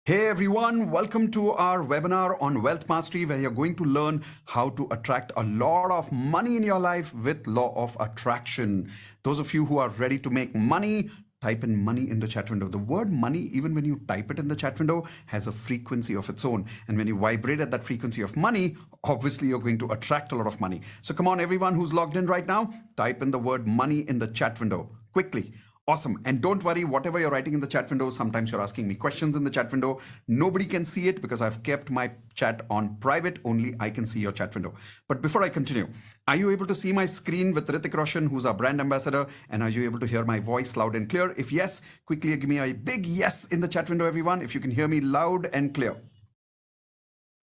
Hey everyone, welcome to our webinar on Wealth Mastery, where you're going to learn how to attract a lot of money in your life with Law of Attraction. Those of you who are ready to make money, type in money in the chat window. The word money, even when you type it in the chat window, has a frequency of its own. And when you vibrate at that frequency of money, obviously you're going to attract a lot of money. So come on, everyone who's logged in right now, type in the word money in the chat window quickly. Awesome. And don't worry, whatever you're writing in the chat window, sometimes you're asking me questions in the chat window. Nobody can see it because I've kept my chat on private. Only I can see your chat window. But before I continue, are you able to see my screen with Ritik Roshan, who's our brand ambassador? And are you able to hear my voice loud and clear? If yes, quickly give me a big yes in the chat window, everyone, if you can hear me loud and clear.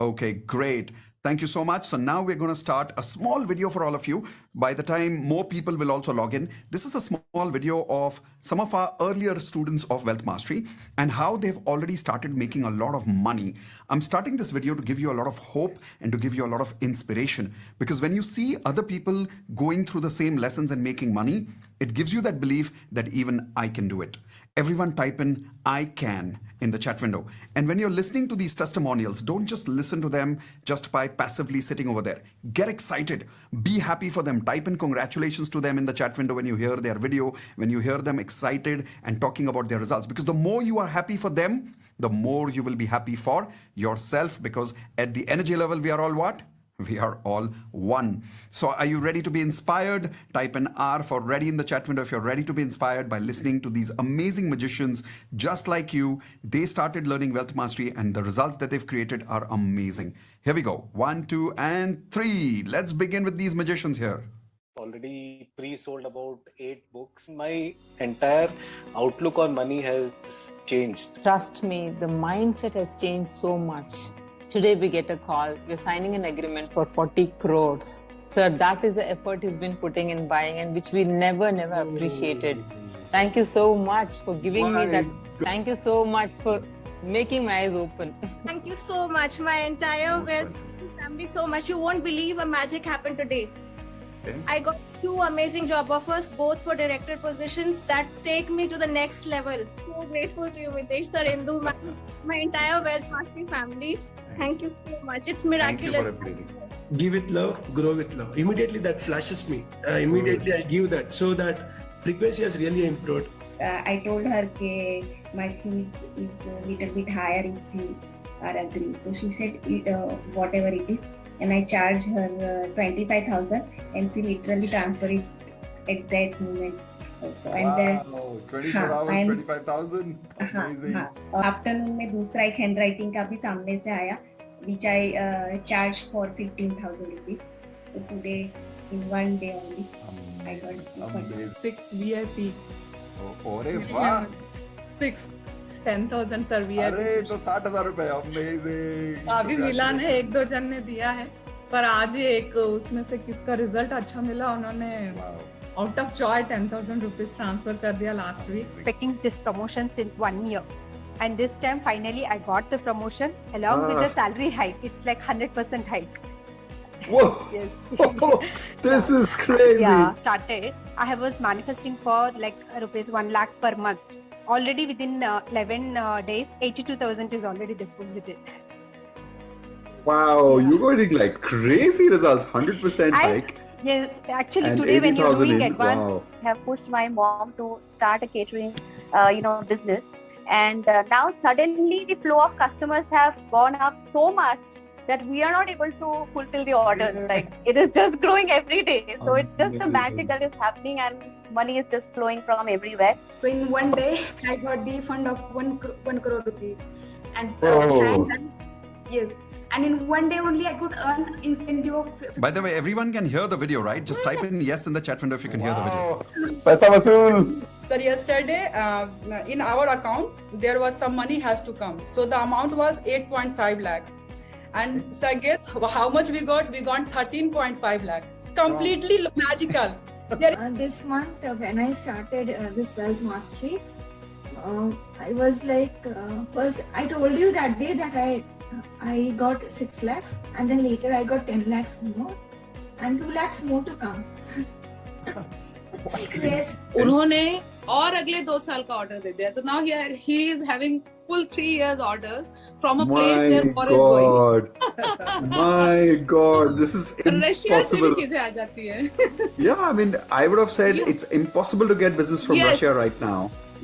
Okay, great. Thank you so much. So now we're going to start a small video for all of you. By the time more people will also log in, this is a small video of some of our earlier students of Wealth Mastery and how they've already started making a lot of money. I'm starting this video to give you a lot of hope and to give you a lot of inspiration, because when you see other people going through the same lessons and making money, it gives you that belief that even I can do it. Everyone type in I can in the chat window. And when you're listening to these testimonials, don't just listen to them just by passively sitting over there. Get excited. Be happy for them. Type in congratulations to them in the chat window when you hear their video, when you hear them excited and talking about their results. Because the more you are happy for them, the more you will be happy for yourself, because at the energy level, we are all what? We are all one. So are you ready to be inspired? Type in R for ready in the chat window if you're ready to be inspired by listening to these amazing magicians just like you. They started learning Wealth Mastery and the results that they've created are amazing. Here we go. 1, 2, and 3. Let's begin with these magicians here. Already pre-sold about 8 books. My entire outlook on money has changed. Trust me, the mindset has changed so much. Today we get a call, we're signing an agreement for 40 crores. Sir, that is the effort he's been putting in buying and which we never appreciated. Thank you so much for giving me that. Thank you so much for making my eyes open. Thank you so much, my entire Wealth family so much. You won't believe a magic happened today. Okay. I got 2 amazing job offers, both for director positions that take me to the next level. So grateful to you, Mitesh sir, Indu, my entire Wealth Mastery family. Thank you so much. It's miraculous. Thank you for updating. Be with love, grow with love. Immediately that flashes me. Immediately I give that. So that frequency has really improved. I told her that my fees is a little bit higher if you are agree. So she said whatever it is. And I charge her 25,000 and she literally transfer it at that moment. Also. And then 24 hours, 25,000. Amazing. Afternoon में दूसरा एक handwriting का भी सामने से आया, which I charge for 15,000 rupees. So today, in one day only, I got 6 VIP. अरे वाह. 6 10,000 सर VIP. अरे तो 60,000 रुपए. अमेजिंग. अभी मिला ने 1-2 जन ने दिया है, पर आज ही एक उसमें से किसका रिजल्ट अच्छा मिला, उन्होंने out of joy 10,000 rupees transfer कर दिया last week. Expecting this promotion since 1 year, and this time finally I got the promotion along with the salary hike. It's like 100% hike. Whoa! Yes. This is crazy. Yeah, started. I was manifesting for like rupees 1 lakh per month. Already within 11 days, 82,000 is already deposited. Wow, yeah. You're getting like crazy results. 100% hike. Yes, actually and today when you're doing advance, I have pushed my mom to start a catering, business, and now suddenly the flow of customers have gone up so much that we are not able to fulfill the orders. Yeah. Like it is just growing every day. So it's just a magic that is happening, and money is just flowing from everywhere. So in one day, I got the fund of 1 crore rupees, and yes. And in one day only, I could earn incentive of... By the way, everyone can hear the video, right? Just type in yes in the chat window if you can hear the video. Paisa vasool. Sir, yesterday, in our account, there was some money has to come. So the amount was 8.5 lakh. And sir, guess how much we got? We got 13.5 lakh. It's completely magical. This month, when I started this Wealth Mastery, I was like, first, I told you that day that I got 6 lakhs and then later I got 10 lakhs more and 2 lakhs more to come. Yes. उन्होंने और अगले 2 साल का order दे दिया, तो now he is having full 3 years orders from a My place where war is God. going. My God, this is Russia से भी impossible. चीजें आ जाती है. Yeah, I mean, I would have said Yeah. it's impossible to get business from Yes. Russia right now.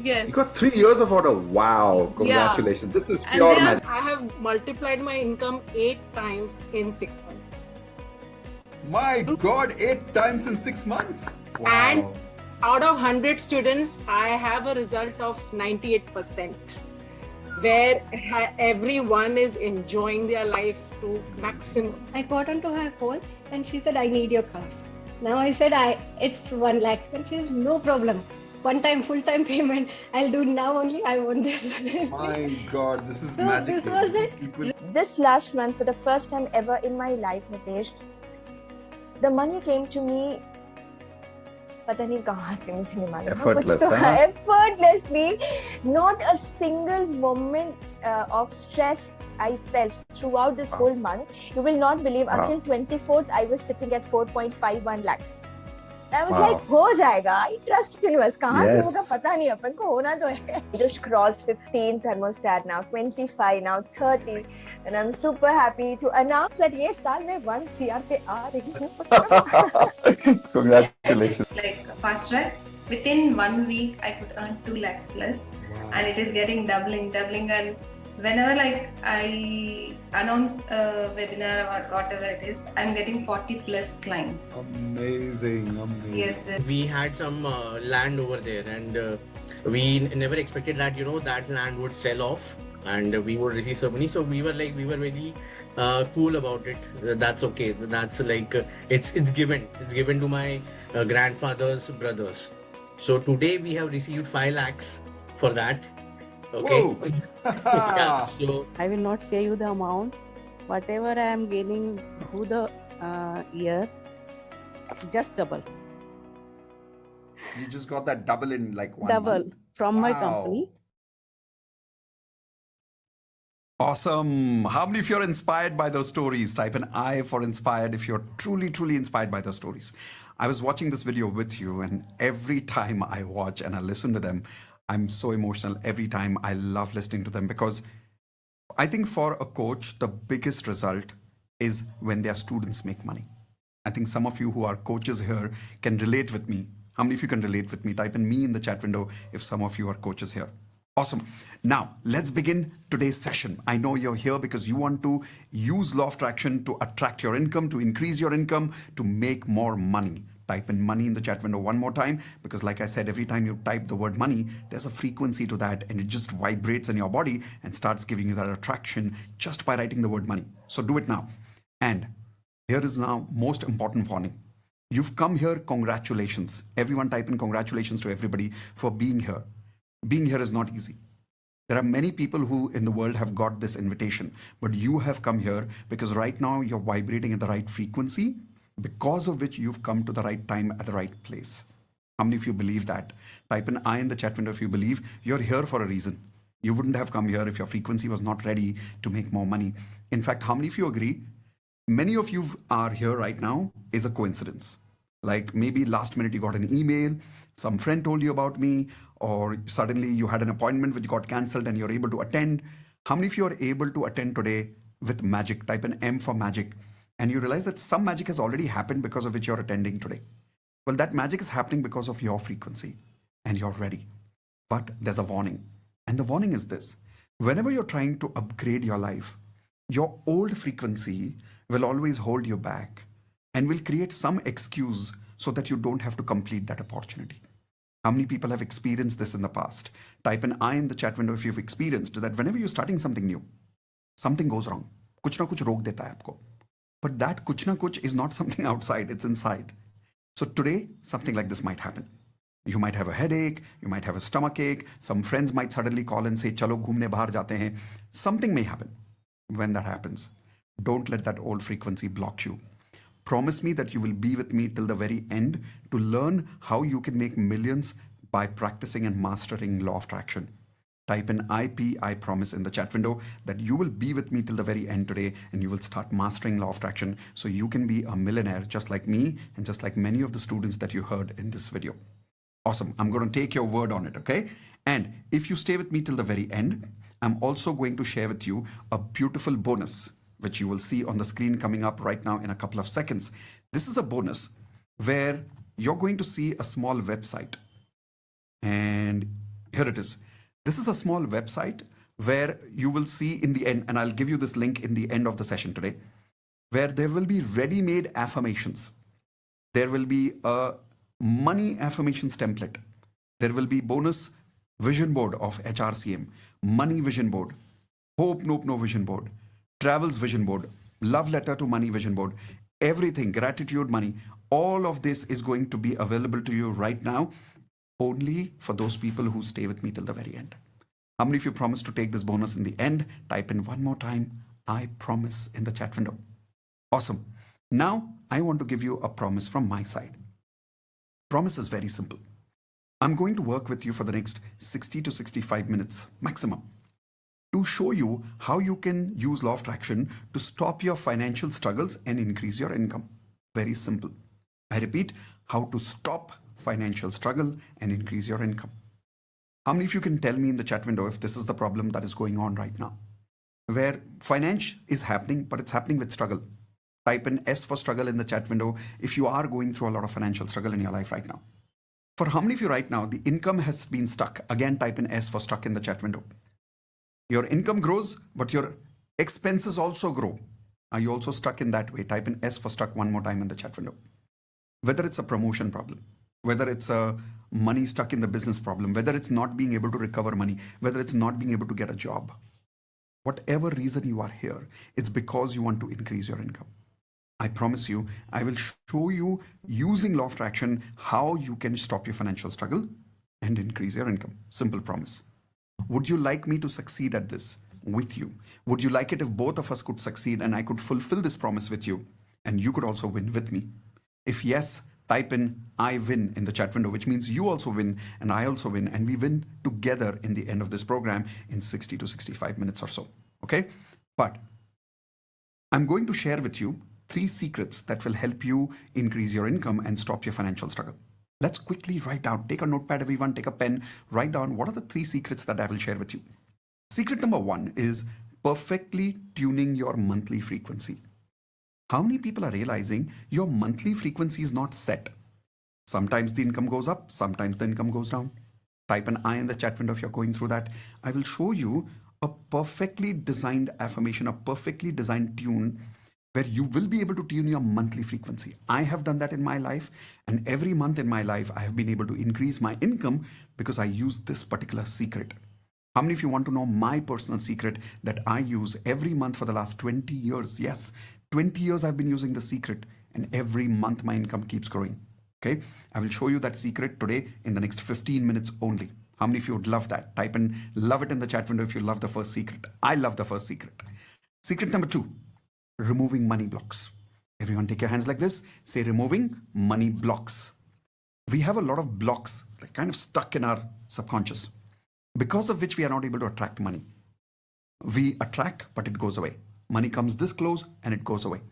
Yes. You got 3 years of order. Wow, congratulations. This is And pure they are- magic. I have multiplied my income 8 times in 6 months. My God, 8 times in 6 months. Wow. And out of 100 students, I have a result of 98%, where everyone is enjoying their life to maximum. I got onto her call and she said, I need your class. Now I said, it's 1 lakh. And she says, no problem. One time, full-time payment. I'll do now only. I want this. My God, this is So magic. this was it. This last month, for the first time ever in my life, Mitesh, the money came to me. पता नहीं कहाँ से मुझे नहीं मालूम. Effortless, कुछ तो huh? Effortlessly, not a single moment of stress I felt throughout this whole month. You will not believe. Wow. Until 24th, I was sitting at 4.51 lakhs. I was Wow. like, हो जाएगा. I trust universe. कहाँ से Yes. होगा पता नहीं, अपन को होना तो है. Just crossed 15 thermostat now, 25 now, 30, and I'm super happy to announce that ये साल मैं 1 CR पे आ रही हूँ. Congratulations. Like fast track, within 1 week I could earn 2 lakhs plus, and it is getting doubling, and whenever like I announce a webinar or whatever it is, I'm getting 40 plus clients. Amazing, amazing. Yes. We had some land over there, and we never expected that that land would sell off and we would receive some money. So we were very cool about it. That's okay. That's like it's given. It's given to my grandfather's brothers. So today we have received 5 lakhs for that. Okay. Yeah, so I will not say you the amount. Whatever I am gaining through the year, just double. You just got that double in like 1 Double month. from my Wow. company. Awesome. How many of you are inspired by those stories? Type an I for inspired if you're truly, truly inspired by those stories. I was watching this video with you, and every time I watch and I listen to them, I'm so emotional. Every time I love listening to them, because I think for a coach, the biggest result is when their students make money. I think some of you who are coaches here can relate with me. How many of you can relate with me? Type in me in the chat window if some of you are coaches here. Awesome. Now, let's begin today's session. I know you're here because you want to use law of attraction to attract your income, to increase your income, to make more money. Type in money in the chat window one more time, because like I said, every time you type the word money, there's a frequency to that, and it just vibrates in your body and starts giving you that attraction just by writing the word money. So do it now. And here is now most important warning. You've come here, congratulations. Everyone type in congratulations to everybody for being here. Being here is not easy. There are many people who in the world have got this invitation, but you have come here because right now you're vibrating at the right frequency, because of which you've come to the right time at the right place. How many of you believe that? Type in I in the chat window if you believe you're here for a reason. You wouldn't have come here if your frequency was not ready to make more money. In fact, how many of you agree? Many of you are here right now is a coincidence. Like maybe last minute you got an email, some friend told you about me, or suddenly you had an appointment which got cancelled and you're able to attend. How many of you are able to attend today with magic? Type in M for magic. And you realize that some magic has already happened because of which you're attending today. Well, that magic is happening because of your frequency and you're ready. But there's a warning. And the warning is this. Whenever you're trying to upgrade your life, your old frequency will always hold you back and will create some excuse so that you don't have to complete that opportunity. How many people have experienced this in the past? Type an I in the chat window if you've experienced that whenever you're starting something new, something goes wrong. Kuch na kuch rok deta hai aapko. But that kuch na kuch is not something outside, it's inside. So today, something like this might happen. You might have a headache, you might have a stomach ache, some friends might suddenly call and say, chalo ghumne bahar jate hain. Something may happen. When that happens, don't let that old frequency block you. Promise me that you will be with me till the very end to learn how you can make millions by practicing and mastering law of attraction. Type in I promise in the chat window that you will be with me till the very end today and you will start mastering law of attraction so you can be a millionaire just like me and just like many of the students that you heard in this video. Awesome. I'm going to take your word on it, okay? And if you stay with me till the very end, I'm also going to share with you a beautiful bonus, which you will see on the screen coming up right now in a couple of seconds. This is a bonus where you're going to see a small website. And here it is. This is a small website where you will see in the end, and I'll give you this link in the end of the session today, where there will be ready-made affirmations. There will be a money affirmations template. There will be bonus vision board of HRCM, money vision board, hope nope no vision board, travels vision board, love letter to money vision board, everything, gratitude money. All of this is going to be available to you right now, only for those people who stay with me till the very end. How many of you promise to take this bonus in the end? Type in one more time, I promise, in the chat window. Awesome. Now, I want to give you a promise from my side. Promise is very simple. I'm going to work with you for the next 60 to 65 minutes maximum to show you how you can use law of attraction to stop your financial struggles and increase your income. Very simple. I repeat, how to stop financial struggle and increase your income. How many of you can tell me in the chat window if this is the problem that is going on right now? Where finance is happening, but it's happening with struggle. Type in S for struggle in the chat window if you are going through a lot of financial struggle in your life right now. For how many of you right now, the income has been stuck? Again, type in S for stuck in the chat window. Your income grows, but your expenses also grow. Are you also stuck in that way? Type in S for stuck one more time in the chat window. Whether it's a promotion problem, whether it's a money stuck in the business problem, whether it's not being able to recover money, whether it's not being able to get a job, whatever reason you are here, it's because you want to increase your income. I promise you, I will show you using law of attraction how you can stop your financial struggle and increase your income. Simple promise. Would you like me to succeed at this with you? Would you like it if both of us could succeed and I could fulfill this promise with you and you could also win with me? If yes, type in I win in the chat window, which means you also win and I also win, and we win together in the end of this program in 60 to 65 minutes or so. Okay? But I'm going to share with you 3 secrets that will help you increase your income and stop your financial struggle. Let's quickly write down. Take a notepad, everyone, take a pen, write down what are the 3 secrets that I will share with you. Secret number 1 is perfectly tuning your monthly frequency. How many people are realizing your monthly frequency is not set? Sometimes the income goes up, sometimes the income goes down. Type an I in the chat window if you're going through that. I will show you a perfectly designed affirmation, a perfectly designed tune where you will be able to tune your monthly frequency. I have done that in my life, and every month in my life, I have been able to increase my income because I use this particular secret. How many of you want to know my personal secret that I use every month for the last 20 years? Yes, 20 years I've been using the secret, and every month my income keeps growing. Okay, I will show you that secret today in the next 15 minutes only. How many of you would love that? Type in love it in the chat window if you love the first secret. I love the first secret. Secret number 2. Removing money blocks. Everyone take your hands like this. Say removing money blocks. We have a lot of blocks that kind of stuck in our subconscious, because of which we are not able to attract money. We attract, but it goes away. Money comes this close and it goes away.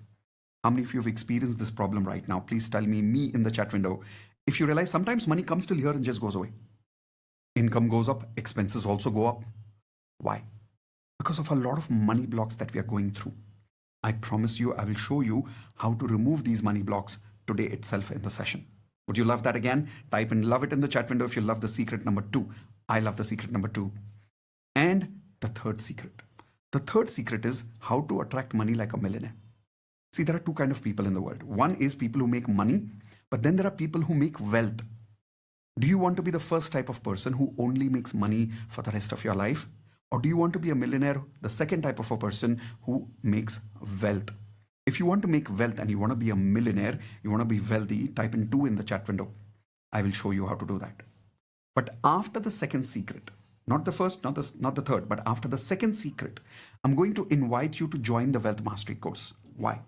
How many of you have experienced this problem right now? Please tell me in the chat window. If you realize sometimes money comes till here and just goes away. Income goes up, expenses also go up. Why? Because of a lot of money blocks that we are going through. I promise you, I will show you how to remove these money blocks today itself in the session. Would you love that again? Type in love it in the chat window if you love the secret number 2. I love the secret number 2. And the third secret. The third secret is how to attract money like a millionaire. See, there are 2 kinds of people in the world. One is people who make money, but then there are people who make wealth. Do you want to be the first type of person who only makes money for the rest of your life? Or do you want to be a millionaire, the second type of a person who makes wealth? If you want to make wealth and you want to be a millionaire, you want to be wealthy, type in 2 in the chat window. I will show you how to do that. But after the second secret, not the first, not the third, but after the second secret, I'm going to invite you to join the Wealth Mastery course. Why?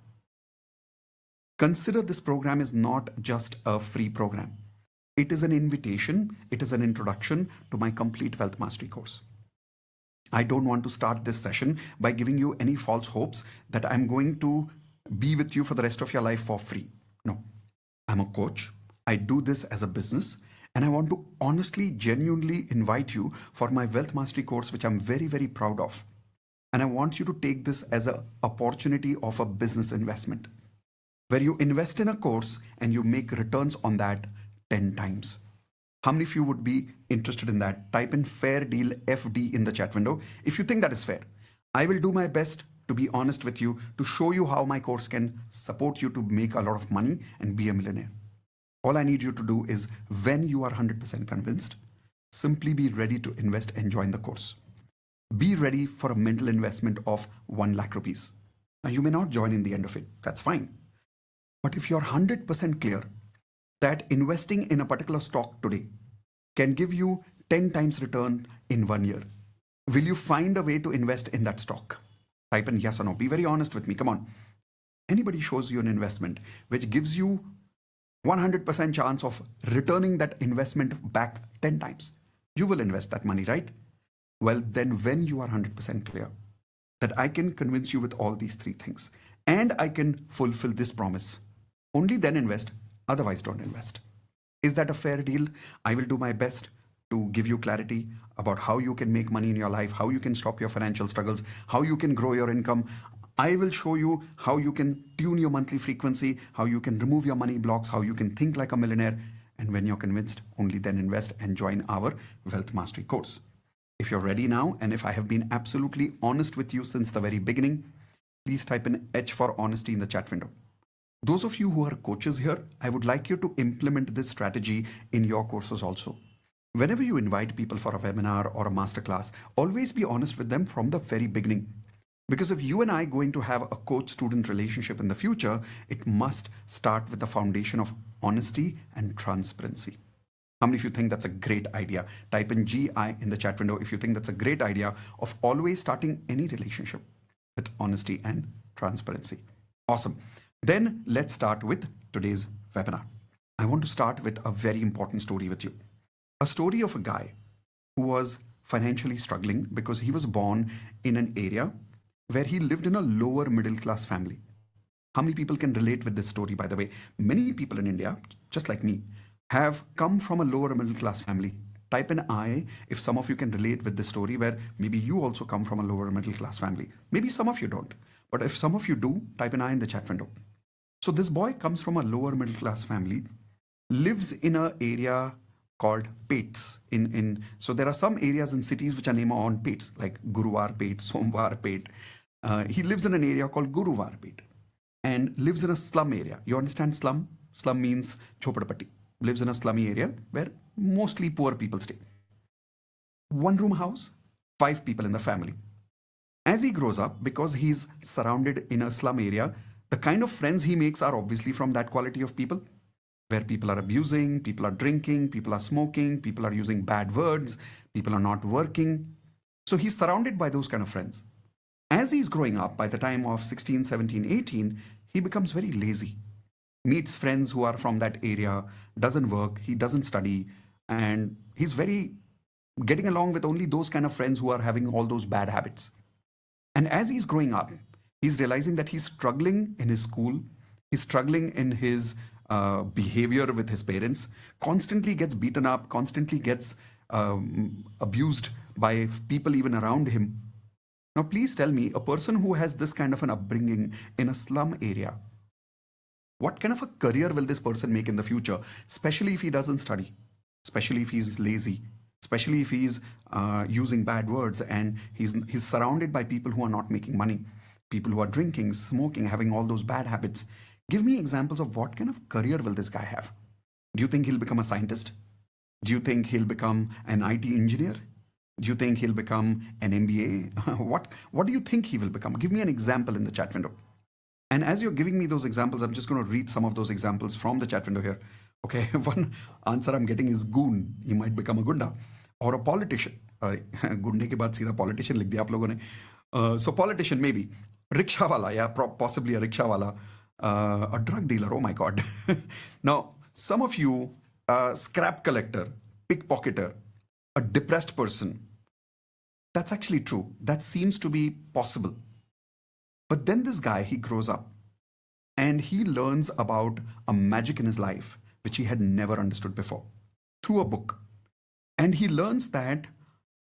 Consider this program is not just a free program. It is an invitation. It is an introduction to my complete Wealth Mastery course. I don't want to start this session by giving you any false hopes that I'm going to be with you for the rest of your life for free. No, I'm a coach. I do this as a business, And I want to honestly, genuinely invite you for my Wealth Mastery course, which I'm very, very proud of. And I want you to take this as an opportunity of a business investment, where you invest in a course and you make returns on that 10 times. How many of you would be interested in that? Type in fair deal FD in the chat window if you think that is fair. I will do my best to be honest with you, to show you how my course can support you to make a lot of money and be a millionaire. All I need you to do is, when you are 100% convinced, simply be ready to invest and join the course. Be ready for a mental investment of 1 lakh rupees. Now, you may not join in the end of it. That's fine. But if you're 100% clear that investing in a particular stock today can give you 10 times return in 1 year, will you find a way to invest in that stock? Type in yes or no. Be very honest with me. Come on. Anybody shows you an investment which gives you 100% chance of returning that investment back 10 times, you will invest that money, right? Well, then when you are 100% clear that I can convince you with all these 3 things and I can fulfill this promise, only then invest, otherwise don't invest. Is that a fair deal? I will do my best to give you clarity about how you can make money in your life, how you can stop your financial struggles, how you can grow your income. I will show you how you can tune your monthly frequency, how you can remove your money blocks, how you can think like a millionaire. And when you're convinced, only then invest and join our Wealth Mastery course. If you're ready now, and if I have been absolutely honest with you since the very beginning, please type in H for honesty in the chat window. Those of you who are coaches here, I would like you to implement this strategy in your courses also. Whenever you invite people for a webinar or a masterclass, always be honest with them from the very beginning. Because if you and I are going to have a coach-student relationship in the future, it must start with the foundation of honesty and transparency. How many of you think that's a great idea? Type in GI in the chat window if you think that's a great idea of always starting any relationship with honesty and transparency. Awesome. Then let's start with today's webinar. I want to start with a very important story with you. A story of a guy who was financially struggling because he was born in an area where he lived in a lower middle class family. How many people can relate with this story, by the way? Many people in India, just like me, have come from a lower middle class family. Type in I if some of you can relate with this story where maybe you also come from a lower middle class family. Maybe some of you don't. But if some of you do, type in I in the chat window. So this boy comes from a lower middle class family, lives in an area called Pets. So there are some areas in cities which are named on Pets, like Guruvar Pet, Somvar Pet. He lives in an area called Guruvar Pet and lives in a slum area. You understand slum? Slum means Choppadapatti. Lives in a slummy area where mostly poor people stay. 1-room house, 5 people in the family. As he grows up, because he's surrounded in a slum area, the kind of friends he makes are obviously from that quality of people, where people are abusing, people are drinking, people are smoking, people are using bad words, people are not working. So he's surrounded by those kind of friends. As he's growing up, by the time of 16, 17, 18, he becomes very lazy. Meets friends who are from that area, doesn't work, he doesn't study, and he's very getting along with only those kind of friends who are having all those bad habits. And as he's growing up, he's realizing that he's struggling in his school, he's struggling in his behavior with his parents, constantly gets beaten up, constantly gets abused by people even around him. Now, please tell me, a person who has this kind of an upbringing in a slum area, what kind of a career will this person make in the future, especially if he doesn't study, especially if he's lazy, especially if he's using bad words and he's surrounded by people who are not making money, people who are drinking, smoking, having all those bad habits. Give me examples of what kind of career will this guy have. Do you think he'll become a scientist? Do you think he'll become an IT engineer? Do you think he'll become an MBA? What do you think he will become? Give me an example in the chat window. And as you're giving me those examples, I'm just going to read some of those examples from the chat window here. Okay, one answer I'm getting is goon. He might become a gunda or a politician. Gunde ke baad seedha politician likh diya aap logon ne. So politician maybe. Rickshaw wala, yeah, possibly a rickshaw wala. A drug dealer, oh my God. Now, some of you, scrap collector, pickpocketer, a depressed person. That's actually true. That seems to be possible. But then this guy, he grows up and he learns about a magic in his life, which he had never understood before. through a book. And he learns that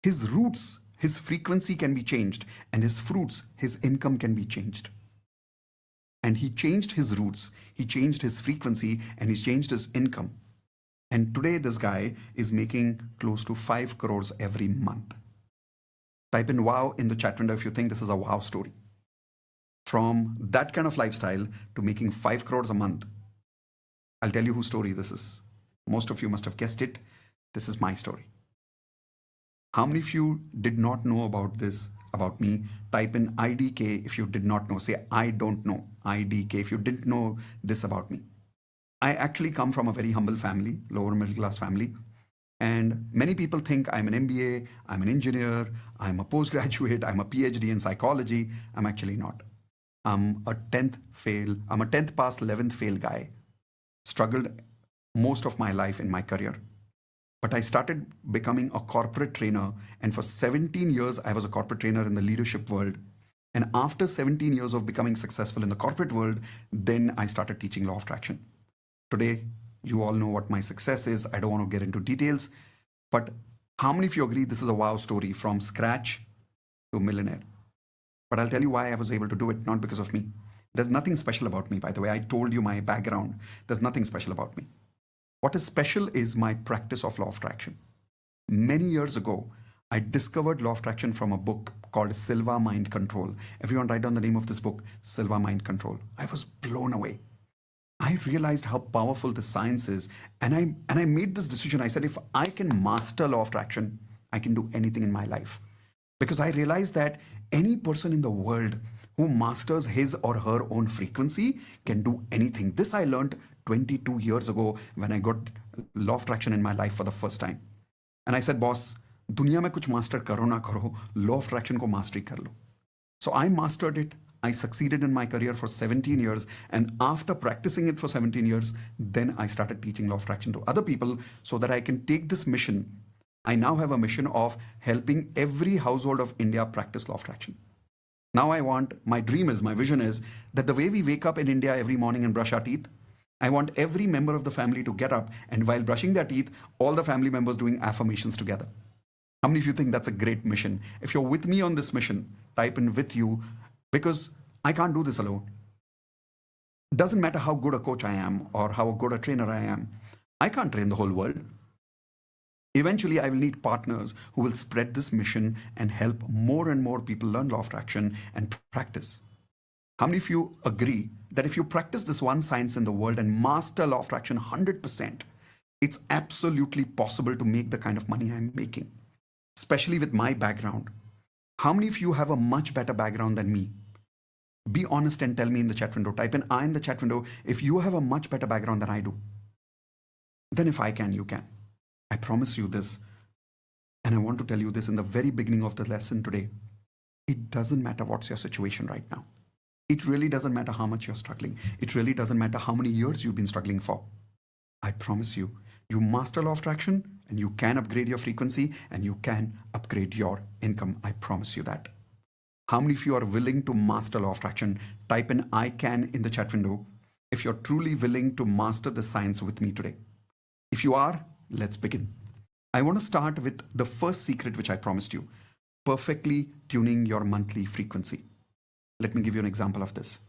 his roots, his frequency can be changed, and his fruits, his income can be changed. And he changed his roots, he changed his frequency, and he's changed his income. And today this guy is making close to 5 crores every month. Type in wow in the chat window if you think this is a wow story. From that kind of lifestyle to making 5 crores a month. I'll tell you whose story this is. Most of you must have guessed it. This is my story. How many of you did not know about this, about me? Type in IDK if you did not know. Say, I don't know. IDK if you didn't know this about me. I actually come from a very humble family, lower middle class family. And many people think I'm an MBA, I'm an engineer, I'm a postgraduate, I'm a PhD in psychology. I'm actually not. I'm a 10th fail. I'm a 10th pass, 11th fail guy. Struggled most of my life in my career. But I started becoming a corporate trainer. And for 17 years, I was a corporate trainer in the leadership world. And after 17 years of becoming successful in the corporate world, then I started teaching law of attraction. Today, you all know what my success is. I don't want to get into details. But how many of you agree this is a wow story from scratch to millionaire? But I'll tell you why I was able to do it, not because of me. There's nothing special about me, by the way. I told you my background. There's nothing special about me. What is special is my practice of law of attraction. Many years ago, I discovered law of attraction from a book called Silva Mind Control. Everyone write down the name of this book, Silva Mind Control. I was blown away. I realized how powerful the science is. And I made this decision. I said, if I can master law of attraction, I can do anything in my life. Because I realized that any person in the world who masters his or her own frequency can do anything. This I learned 22 years ago when I got law of attraction in my life for the first time. And I said, boss, दुनिया में कुछ master करो ना करो, law of attraction को mastery कर लो. So I mastered it. I succeeded in my career for 17 years. And after practicing it for 17 years, then I started teaching law of attraction to other people so that I can take this mission. I now have a mission of helping every household of India practice law of attraction. Now my dream is, my vision is that the way we wake up in India every morning and brush our teeth, I want every member of the family to get up and while brushing their teeth, all the family members doing affirmations together. How many of you think that's a great mission? If you're with me on this mission, type in with you, because I can't do this alone. Doesn't matter how good a coach I am or how good a trainer I am. I can't train the whole world. Eventually, I will need partners who will spread this mission and help more and more people learn law of attraction and practice. How many of you agree that if you practice this one science in the world and master law of attraction 100%, it's absolutely possible to make the kind of money I'm making, especially with my background? How many of you have a much better background than me? Be honest and tell me in the chat window. Type in I in the chat window if you have a much better background than I do. Then if I can, you can. I promise you this, and I want to tell you this in the very beginning of the lesson today. It doesn't matter what's your situation right now. It really doesn't matter how much you're struggling. It really doesn't matter how many years you've been struggling for. I promise you, you master law of attraction and you can upgrade your frequency and you can upgrade your income. I promise you that. How many of you are willing to master law of attraction? Type in I can in the chat window if you're truly willing to master the science with me today. If you are, let's begin. I want to start with the first secret which I promised you, perfectly tuning your monthly frequency. Let me give you an example of this.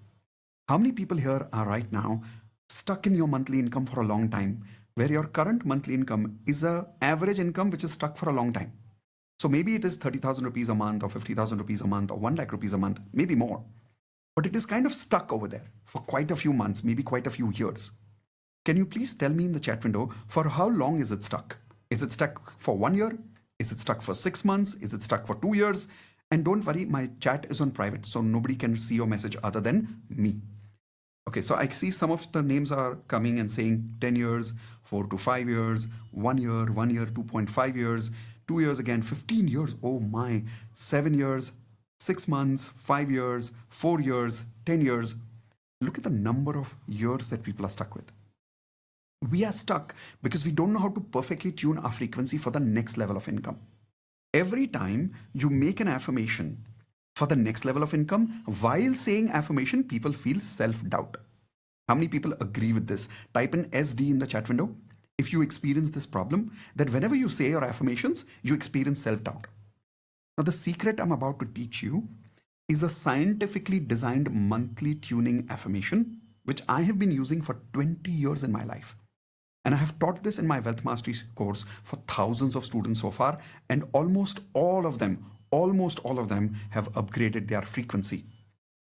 How many people here are right now stuck in your monthly income for a long time, where your current monthly income is an average income which is stuck for a long time? So maybe it is 30,000 rupees a month or 50,000 rupees a month or 1 lakh rupees a month, maybe more. But it is kind of stuck over there for quite a few months, maybe quite a few years. Can you please tell me in the chat window, for how long is it stuck? Is it stuck for 1 year? Is it stuck for 6 months? Is it stuck for 2 years? And don't worry, my chat is on private, so nobody can see your message other than me. Okay, so I see some of the names are coming and saying 10 years, 4 to 5 years, 1 year, 2.5 years, 2 years again, 15 years, oh my, 7 years, 6 months, 5 years, 4 years, 10 years. Look at the number of years that people are stuck with. We are stuck because we don't know how to perfectly tune our frequency for the next level of income. Every time you make an affirmation for the next level of income, while saying affirmation, people feel self-doubt. How many people agree with this? Type in SD in the chat window if you experience this problem, that whenever you say your affirmations, you experience self-doubt. Now, the secret I'm about to teach you is a scientifically designed monthly tuning affirmation, which I have been using for 20 years in my life. And I have taught this in my Wealth Mastery course for thousands of students so far, and almost all of them have upgraded their frequency.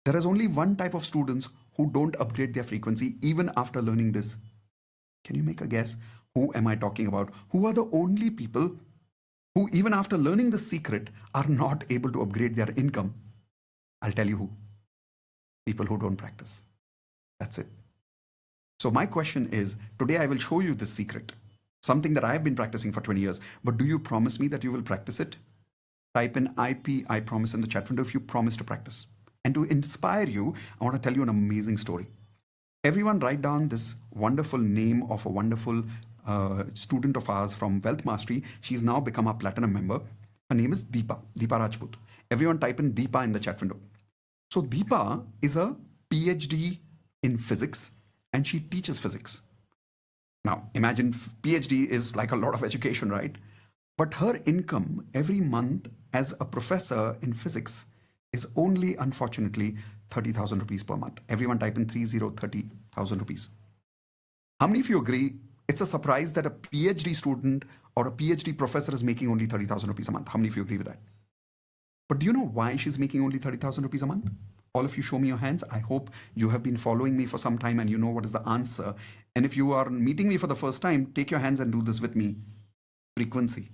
There is only one type of students who don't upgrade their frequency even after learning this. Can you make a guess? Who am I talking about? Who are the only people who, even after learning the secret, are not able to upgrade their income? I'll tell you who. People who don't practice. That's it. So my question is, today I will show you this secret, something that I've been practicing for 20 years. But do you promise me that you will practice it? Type in IP, I promise, in the chat window if you promise to practice. And to inspire you, I want to tell you an amazing story. Everyone write down this wonderful name of a wonderful student of ours from Wealth Mastery. She's now become a platinum member. Her name is Deepa Rajput. Everyone type in Deepa in the chat window. So Deepa is a PhD in physics and she teaches physics. Now imagine PhD is like a lot of education, right? But her income every month as a professor in physics is only, unfortunately, 30,000 rupees per month. Everyone type in 30,000 rupees. How many of you agree it's a surprise that a PhD student or a PhD professor is making only 30,000 rupees a month? How many of you agree with that? But do you know why she's making only 30,000 rupees a month? All of you show me your hands. I hope you have been following me for some time and you know what is the answer. And if you are meeting me for the first time, take your hands and do this with me. Frequency.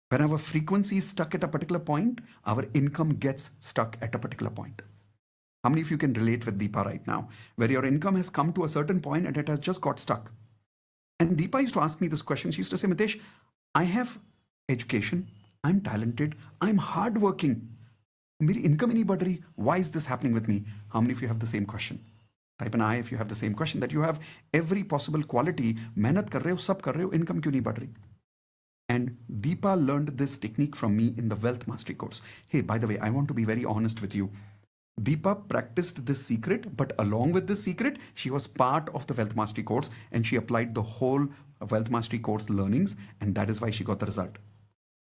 When our frequency is stuck at a particular point, our income gets stuck at a particular point. How many of you can relate with Deepa right now, where your income has come to a certain point and it has just got stuck? And Deepa used to ask me this question. She used to say, Mitesh, I have education, I'm talented, I'm hardworking. Meri income hi nahi badh rahi. Why is this happening with me? How many of you have the same question? Type an I if you have the same question, that you have every possible quality, mehnat kar rahe ho, sab kar rahe ho, income kyun nahi badh rahi? And Deepa learned this technique from me in the Wealth Mastery course. Hey, by the way, I want to be very honest with you. Deepa practiced this secret, but along with this secret, she was part of the Wealth Mastery course and she applied the whole Wealth Mastery course learnings, and that is why she got the result.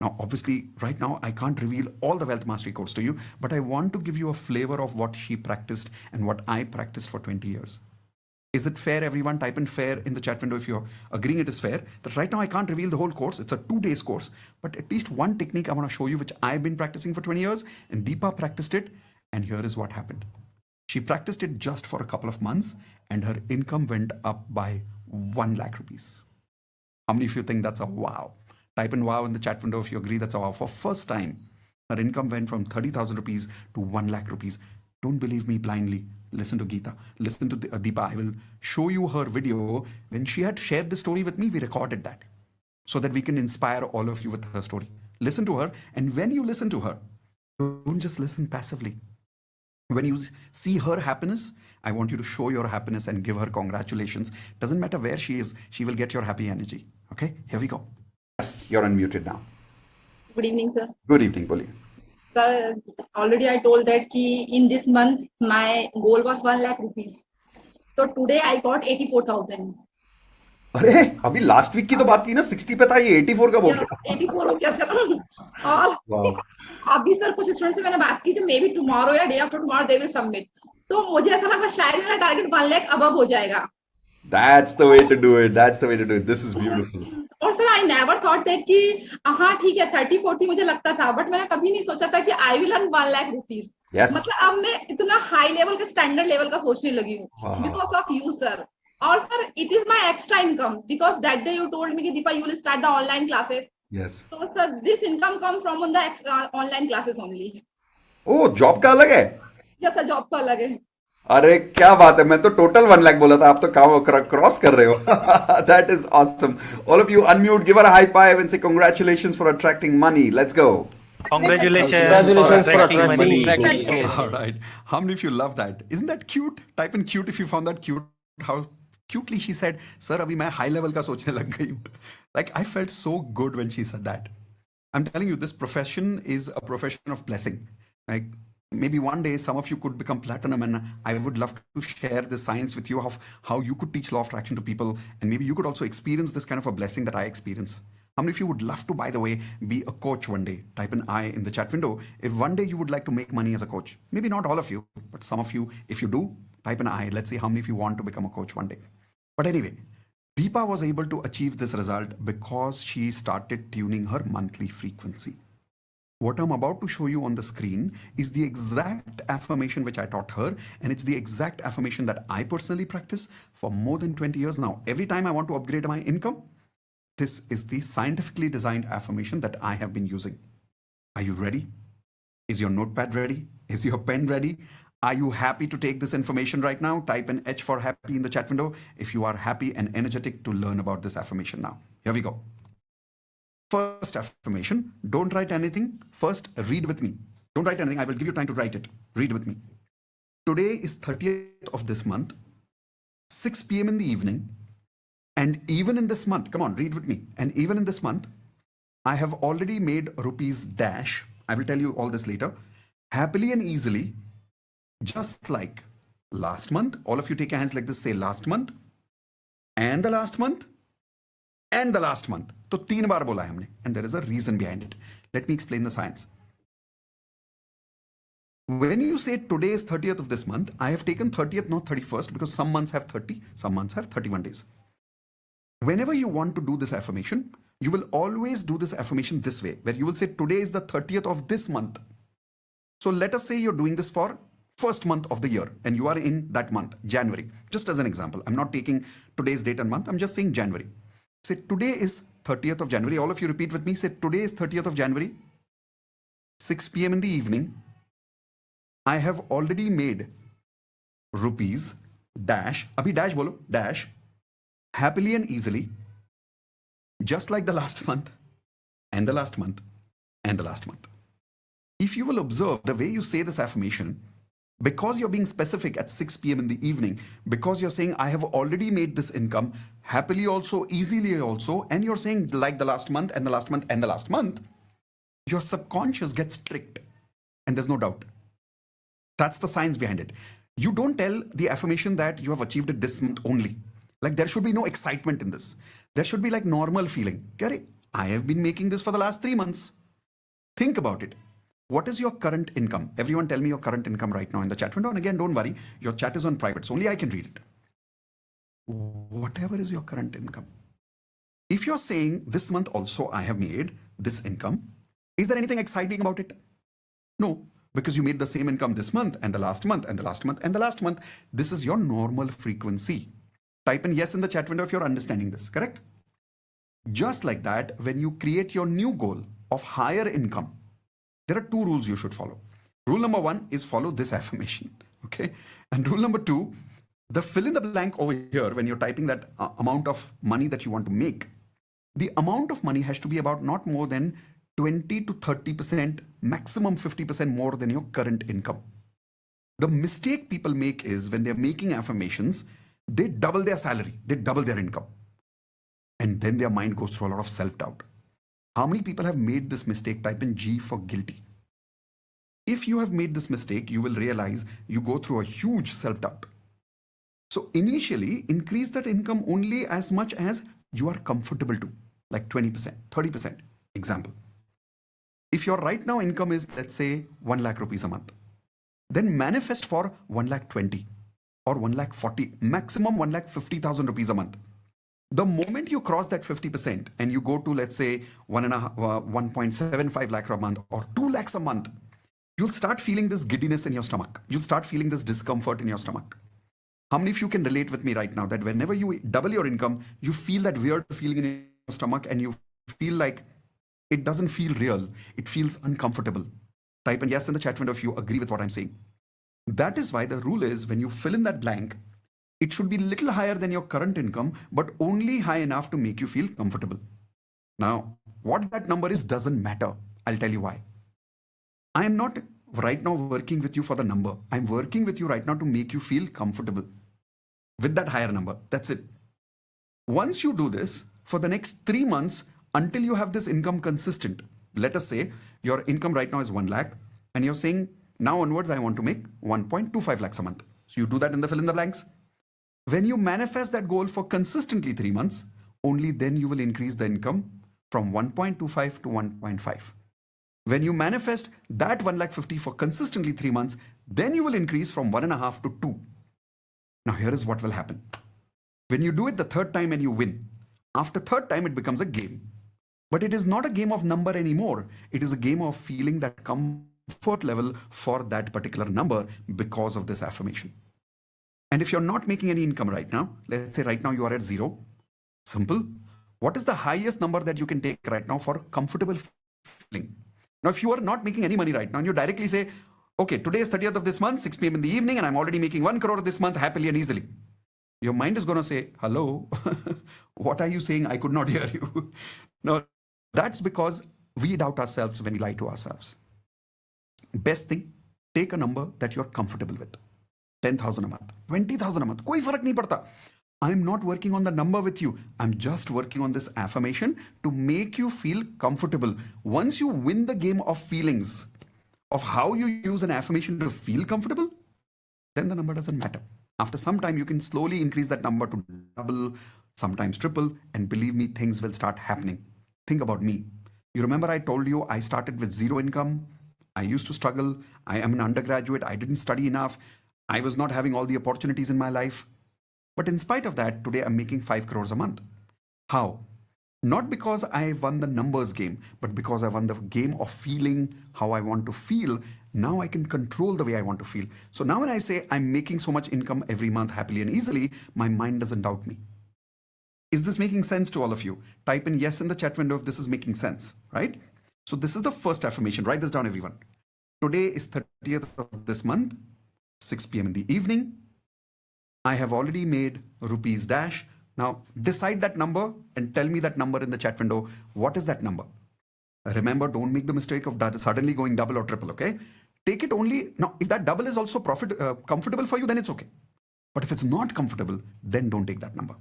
Now, obviously, right now, I can't reveal all the Wealth Mastery course to you, but I want to give you a flavor of what she practiced and what I practiced for 20 years. Is it fair, everyone? Type in fair in the chat window if you're agreeing it is fair. That right now I can't reveal the whole course. It's a 2-day course, but at least one technique I want to show you, which I've been practicing for 20 years, and Deepa practiced it, and here is what happened. She practiced it just for a couple of months, and her income went up by 1 lakh rupees. How many of you think that's a wow? Type in wow in the chat window if you agree that's a wow. For first time, her income went from 30,000 rupees to 1 lakh rupees. Don't believe me blindly. Listen to Geeta. Listen to Deepa. I will show you her video. When she had shared the story with me, we recorded that so that we can inspire all of you with her story. Listen to her. And when you listen to her, don't just listen passively. When you see her happiness, I want you to show your happiness and give her congratulations. Doesn't matter where she is, she will get your happy energy. Okay, here we go. Yes, you're unmuted now. Good evening, sir. Good evening, Boli. Sir, already I told that in this month my goal was 1 lakh rupees. So today I got 84,000. अरे अभी last week की तो बात की ना 60 पे था, ये 84 का बोल रहा 84 हो गया सर. और अभी सर कुछ स्टूडेंट से मैंने बात की थी, मे बी टुमारो या day after tomorrow they will submit. तो मुझे ऐसा लगा शायद मेरा टारगेट 1 लाख अबव हो जाएगा. That's the way to do it. That's the way to do it. This is beautiful. और sir I never thought that कि हाँ ठीक है 30-40 मुझे लगता था, बट मैंने कभी नहीं सोचा था कि I will earn 1 lakh rupees. मतलब अब मैं इतना हाई लेवल के स्टैंडर्ड लेवल का सोचने लगी हूँ बिकॉज ऑफ यू सर. और sir it is my extra income because that day you told me कि Deepa you will start the online classes. Yes. So sir, this income come from on the online classes only. Oh, job का अलग है? Yes sir, job का अलग है. अरे क्या बात है, मैं तो टोटल 1 लाख बोला था, आप तो क्रॉस कर रहे हो. That is awesome. All of you unmute, give her a high five and say congratulations for attracting money. Let's go. Congratulations for attracting money. All right. How many of you love that? Isn't that cute? Type in cute if you found that cute. How cutely she said, sir, abhi main high level ka sochne lag gayi hu. Like I felt so good when she said that. I'm telling you, this profession is a profession of blessing. Like maybe one day some of you could become platinum, and I would love to share the science with you of how you could teach law of attraction to people, and maybe you could also experience this kind of a blessing that I experience. How many of you would love to, by the way, be a coach one day? Type an I in the chat window if one day you would like to make money as a coach. Maybe not all of you, but some of you. If you do, type an I. Let's see how many of you want to become a coach one day. But anyway, Deepa was able to achieve this result because she started tuning her monthly frequency. What I'm about to show you on the screen is the exact affirmation which I taught her, and it's the exact affirmation that I personally practice for more than 20 years now. Every time I want to upgrade my income, this is the scientifically designed affirmation that I have been using. Are you ready? Is your notepad ready? Is your pen ready? Are you happy to take this information right now? Type an H for happy in the chat window if you are happy and energetic to learn about this affirmation now. Here we go. First affirmation, don't write anything. First, read with me. Don't write anything. I will give you time to write it. Read with me. Today is 30th of this month, 6 p.m. in the evening. And even in this month, come on, read with me. And even in this month, I have already made rupees dash. I will tell you all this later. Happily and easily, just like last month. All of you take your hands like this, say last month, and the last month, and the last month. तो 3 बार बोला है हमने, and there is a reason behind it. Let me explain the science. When you say today is 30th of this month, I have taken 30th, not 31st, because some months have 30, some months have 31 days. Whenever you want to do this affirmation, you will always do this affirmation this way, where you will say today is the 30th of this month. So let us say you're doing this for first month of the year, and you are in that month, January. Just as an example, I'm not taking today's date and month, I'm just saying January. Say today is 30th of January. All of you repeat with me. Say today is 30th of January, 6 p.m. in the evening. I have already made rupees dash. Abhi dash bolo, dash. Happily and easily, just like the last month, and the last month, and the last month. If you will observe the way you say this affirmation, because you're being specific at 6 p.m. in the evening, because you're saying, I have already made this income, happily also, easily also, and you're saying like the last month, and the last month, and the last month, your subconscious gets tricked, and there's no doubt. That's the science behind it. You don't tell the affirmation that you have achieved it this month only. Like there should be no excitement in this. There should be like normal feeling. Gary, I have been making this for the last 3 months. Think about it. What is your current income? Everyone tell me your current income right now in the chat window. And again, don't worry, your chat is on private, so only I can read it. Whatever is your current income. If you're saying this month also I have made this income, is there anything exciting about it? No, because you made the same income this month and the last month and the last month and the last month. This is your normal frequency. Type in yes in the chat window if you're understanding this, correct? Just like that, when you create your new goal of higher income, there are 2 rules you should follow. Rule number 1 is follow this affirmation, okay? And rule number 2, the fill in the blank over here, when you're typing that amount of money that you want to make, the amount of money has to be about not more than 20 to 30%, maximum 50% more than your current income. The mistake people make is when they're making affirmations, they double their salary, they double their income. And then their mind goes through a lot of self-doubt. How many people have made this mistake? Type in G for guilty. If you have made this mistake, you will realize you go through a huge self-doubt. So initially, increase that income only as much as you are comfortable to, like 20%, 30%. Example. If your right now income is, let's say, 1 lakh rupees a month, then manifest for 1 lakh 20 or 1 lakh 40, maximum 1 lakh 50,000 rupees a month. The moment you cross that 50% and you go to, let's say, 1.75 lakh a month or 2 lakhs a month, you'll start feeling this giddiness in your stomach. You'll start feeling this discomfort in your stomach. How many of you can relate with me right now that whenever you double your income, you feel that weird feeling in your stomach and you feel like it doesn't feel real. It feels uncomfortable. Type in yes in the chat window if you agree with what I'm saying. That is why the rule is when you fill in that blank, it should be a little higher than your current income, but only high enough to make you feel comfortable. Now, what that number is doesn't matter. I'll tell you why. I am not right now working with you for the number. I'm working with you right now to make you feel comfortable with that higher number. That's it. Once you do this for the next 3 months, until you have this income consistent, let us say your income right now is 1 lakh and you're saying Now onwards, I want to make 1.25 lakhs a month. So you do that in the fill in the blanks. When you manifest that goal for consistently 3 months, only then you will increase the income from 1.25 to 1.5. When you manifest that 1,50,000 for consistently 3 months, then you will increase from 1.5 to 2. Now here is what will happen. When you do it the third time and you win, after third time it becomes a game. But it is not a game of number anymore. It is a game of feeling that comfort level for that particular number because of this affirmation. And if you're not making any income right now, let's say right now you are at 0, simple. What is the highest number that you can take right now for comfortable feeling? Now, if you are not making any money right now and you directly say, okay, today is 30th of this month, 6 p.m. in the evening, and I'm already making 1 crore this month happily and easily. Your mind is going to say, hello, what are you saying? I could not hear you. No, that's because we doubt ourselves when we lie to ourselves. Best thing, take a number that you're comfortable with. 10,000 a month, 20,000 a month, koi farak nahi padta. I'm not working on the number with you. I'm just working on this affirmation to make you feel comfortable. Once you win the game of feelings, of how you use an affirmation to feel comfortable, then the number doesn't matter. After some time, you can slowly increase that number to double, sometimes triple, and believe me, things will start happening. Think about me. You remember I told you I started with 0 income. I used to struggle. I am an undergraduate. I didn't study enough. I was not having all the opportunities in my life. But in spite of that, today I'm making 5 crores a month. How? Not because I won the numbers game, but because I won the game of feeling how I want to feel. Now I can control the way I want to feel. So now when I say I'm making so much income every month happily and easily, my mind doesn't doubt me. Is this making sense to all of you? Type in yes in the chat window if this is making sense, right? So this is the first affirmation. Write this down, everyone. Today is 30th of this month, 6 p.m. in the evening. I have already made rupees dash. Now decide that number and tell me that number in the chat window. What is that number? Remember, don't make the mistake of suddenly going double or triple, okay? Take it only, now if that double is also comfortable for you, then it's okay. But if it's not comfortable, then don't take that number.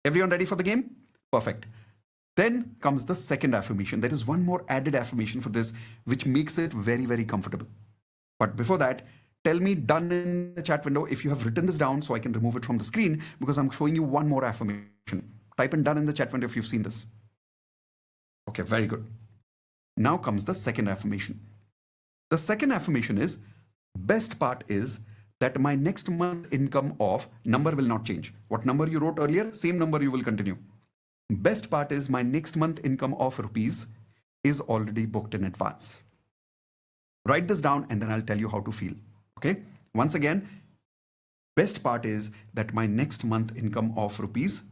Everyone ready for the game? Perfect. Then comes the second affirmation. There is one more added affirmation for this, which makes it very, very comfortable. But before that, tell me done in the chat window if you have written this down so I can remove it from the screen because I'm showing you one more affirmation. Type in done in the chat window if you've seen this. Okay, very good. Now comes the second affirmation. The second affirmation is, best part is that my next month income of number will not change. What number you wrote earlier, same number you will continue. Best part is my next month income of rupees is already booked in advance. Write this down and then I'll tell you how to feel. Okay, once again, best part is that my next month income of rupees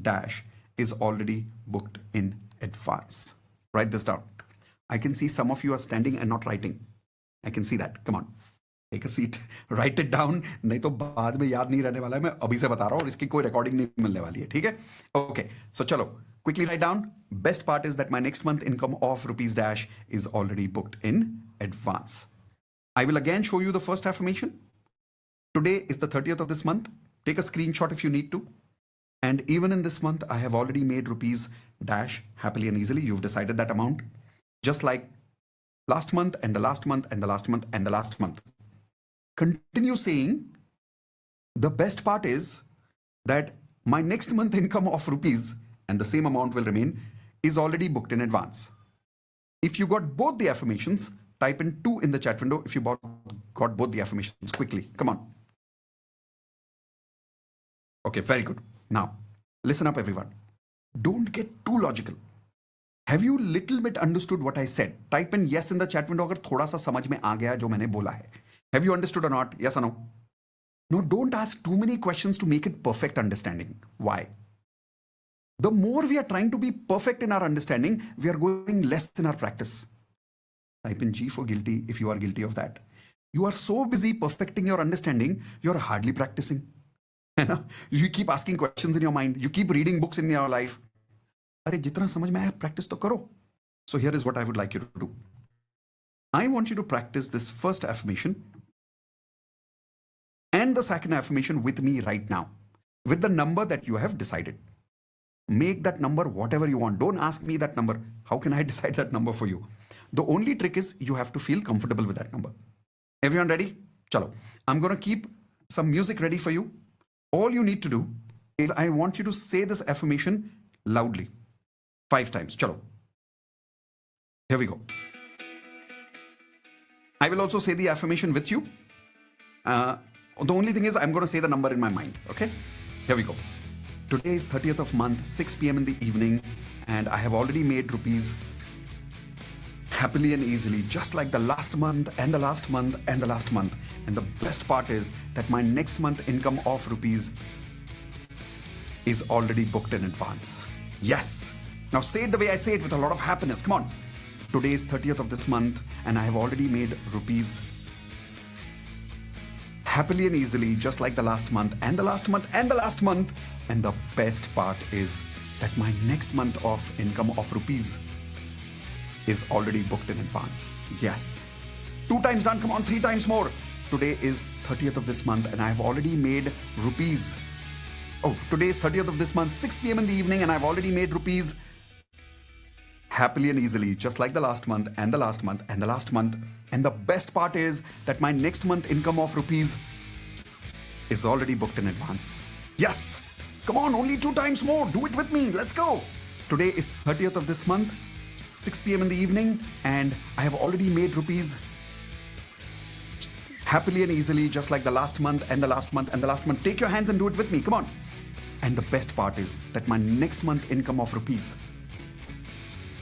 dash is already booked in advance. Write this down. I can see some of you are standing and not writing. I can see that. Come on, take a seat. Write it down. नहीं तो बाद में याद नहीं रहने वाला है. मैं अभी से बता रहा हूँ और इसकी कोई recording नहीं मिलने वाली है. ठीक है? Okay. So चलो. Quickly write down. Best part is that my next month income of rupees dash is already booked in advance. I will again show you the first affirmation. Today is the 30th of this month. Take a screenshot if you need to. And even in this month, I have already made rupees dash happily and easily. You've decided that amount. Just like last month and the last month and the last month and the last month. Continue saying, the best part is that my next month income of rupees, and the same amount will remain, is already booked in advance. If you got both the affirmations, type in 2 in the chat window if you got both the affirmations quickly. Come on. Okay, very good. Now, listen up everyone. Don't get too logical. Have you little bit understood what I said? Type in yes in the chat window अगर थोड़ा सा समझ में आ गया जो मैंने बोला है. Have you understood or not? Yes or no? No, don't ask too many questions to make it perfect understanding. Why? The more we are trying to be perfect in our understanding, we are going less in our practice. Type in G for guilty if you are guilty of that. You are so busy perfecting your understanding, you're hardly practicing. You keep asking questions in your mind. You keep reading books in your life. अरे जितना समझ में आया practice तो करो. So here is what I would like you to do. I want you to practice this first affirmation and the second affirmation with me right now, with the number that you have decided. Make that number whatever you want. Don't ask me that number. How can I decide that number for you? The only trick is you have to feel comfortable with that number. Everyone ready? Chalo. I'm going to keep some music ready for you. All you need to do is I want you to say this affirmation loudly 5 times. Chalo. Here we go. I will also say the affirmation with you. The only thing is I'm going to say the number in my mind. Okay? Here we go. Today is 30th of month, 6 p.m. in the evening, and I have already made rupees happily and easily, just like the last month and the last month and the last month. And the best part is that my next month income of rupees is already booked in advance. Yes. Now say it the way I say it, with a lot of happiness. Come on. Today is 30th of this month, and I have already made rupees happily and easily, just like the last month and the last month and the last month. And the best part is that my next month of income of rupees is already booked in advance. Yes. 2 times done. Come on, 3 times more. Today is 30th of this month, and I have already made rupees. Oh, today is 30th of this month, 6 p.m. in the evening, and I've already made rupees happily and easily, just like the last month and the last month and the last month. And the best part is that my next month income of rupees is already booked in advance. Yes. Come on, only 2 times more. Do it with me. Let's go. Today is 30th of this month, 6 p.m. in the evening, and I have already made rupees happily and easily, just like the last month and the last month and the last month. Take your hands and do it with me. Come on. And the best part is that my next month income of rupees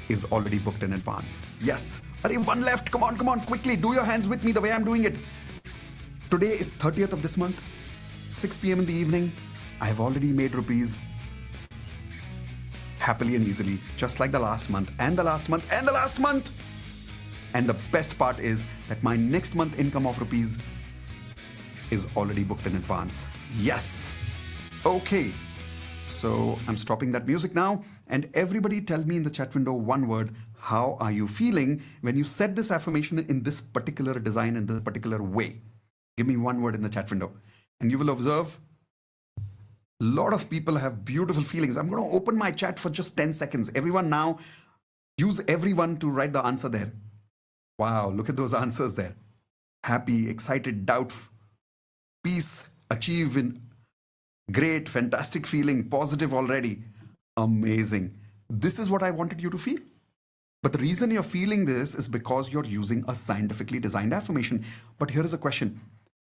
is already booked in advance. Yes. Arey, 1 left. Come on, come on. Quickly, do your hands with me the way I'm doing it. Today is 30th of this month, 6 p.m. in the evening. I have already made rupees happily and easily, just like the last month and the last month and the last month. And the best part is that my next month income of rupees is already booked in advance. Yes. Okay. So I'm stopping that music now. And everybody tell me in the chat window 1 word. How are you feeling when you said this affirmation in this particular design, in this particular way? Give me 1 word in the chat window. And you will observe a lot of people have beautiful feelings. I'm going to open my chat for just 10 seconds. Everyone now, use everyone to write the answer there. Wow, look at those answers there. Happy, excited, doubt, peace, achieve, great, fantastic feeling, positive already. Amazing. This is what I wanted you to feel. But the reason you're feeling this is because you're using a scientifically designed affirmation. But here is a question.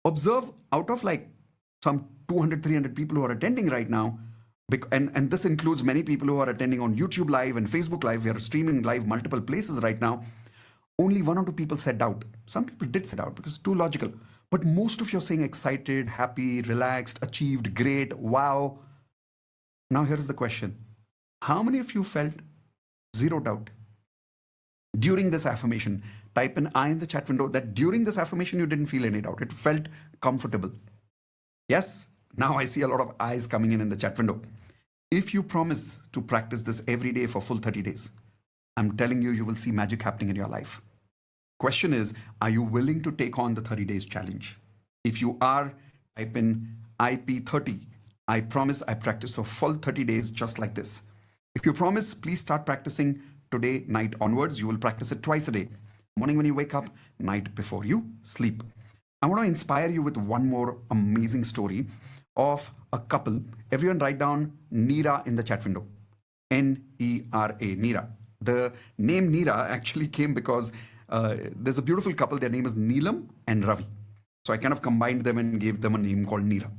Observe, out of like some 200, 300 people who are attending right now, and this includes many people who are attending on YouTube Live and Facebook Live. We are streaming live multiple places right now. Only 1 or 2 people said doubt. Some people did say doubt because it's too logical. But most of you are saying excited, happy, relaxed, achieved, great, wow. Now here's the question. How many of you felt 0 doubt during this affirmation? Type an I in the chat window that during this affirmation you didn't feel any doubt. It felt comfortable. Yes? Now I see a lot of eyes coming in the chat window. If you promise to practice this every day for full 30 days, I'm telling you, you will see magic happening in your life. Question is, are you willing to take on the 30 days challenge? If you are, type in IP30. I promise I practice for full 30 days just like this. If you promise, please start practicing today night onwards. You will practice it twice a day. Morning when you wake up, night before you sleep. I want to inspire you with 1 more amazing story of a couple. Everyone write down Neera in the chat window. N-E-R-A, Neera. The name Neera actually came because there's a beautiful couple. Their name is Neelam and Ravi. So I kind of combined them and gave them a name called Neera.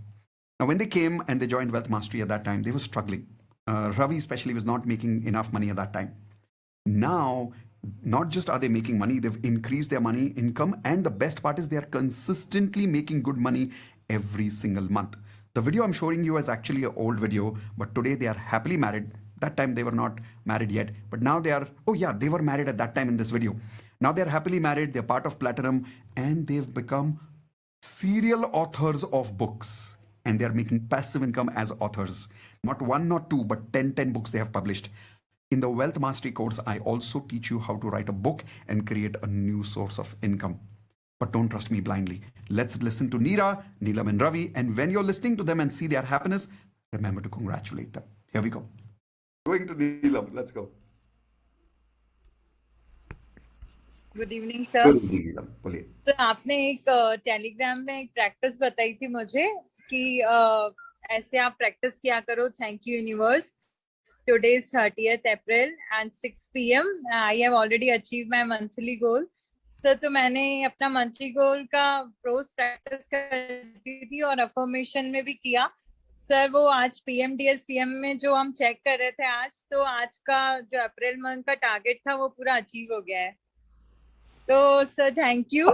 Now, when they came and they joined Wealth Mastery at that time, they were struggling. Ravi especially was not making enough money at that time. Now, not just are they making money, they've increased their money income. And the best part is they are consistently making good money every single month. The video I'm showing you is actually an old video, but today they are happily married. That time they were not married yet, but now they are, oh yeah, they were married at that time in this video. Now they're happily married, they're part of Platinum, and they've become serial authors of books. And they're making passive income as authors. Not 1, not 2, but 10 books they have published. In the Wealth Mastery course, I also teach you how to write a book and create a new source of income. But don't trust me blindly. Let's listen to Neera, Neelam and Ravi. And when you're listening to them and see their happiness, remember to congratulate them. Here we go. Going to Neelam. Let's go. Good evening sir. Good evening Neelam, बोलिए। तो आपने एक Telegram में एक practice बताई थी मुझे कि ऐसे आप प्रैक्टिस किया करो। Thank you universe, today is 30th April and 6 PM I have already achieved my monthly goal. Sir तो मैंने अपना मंथली गोल का रोज प्रैक्टिस करती थी और अफर्मेशन में भी किया। सर वो आज PM में जो हम चेक कर रहे थे आज, तो आज का जो अप्रैल मंथ का टारगेट था वो पूरा अचीव हो गया है। तो सर थैंक यू।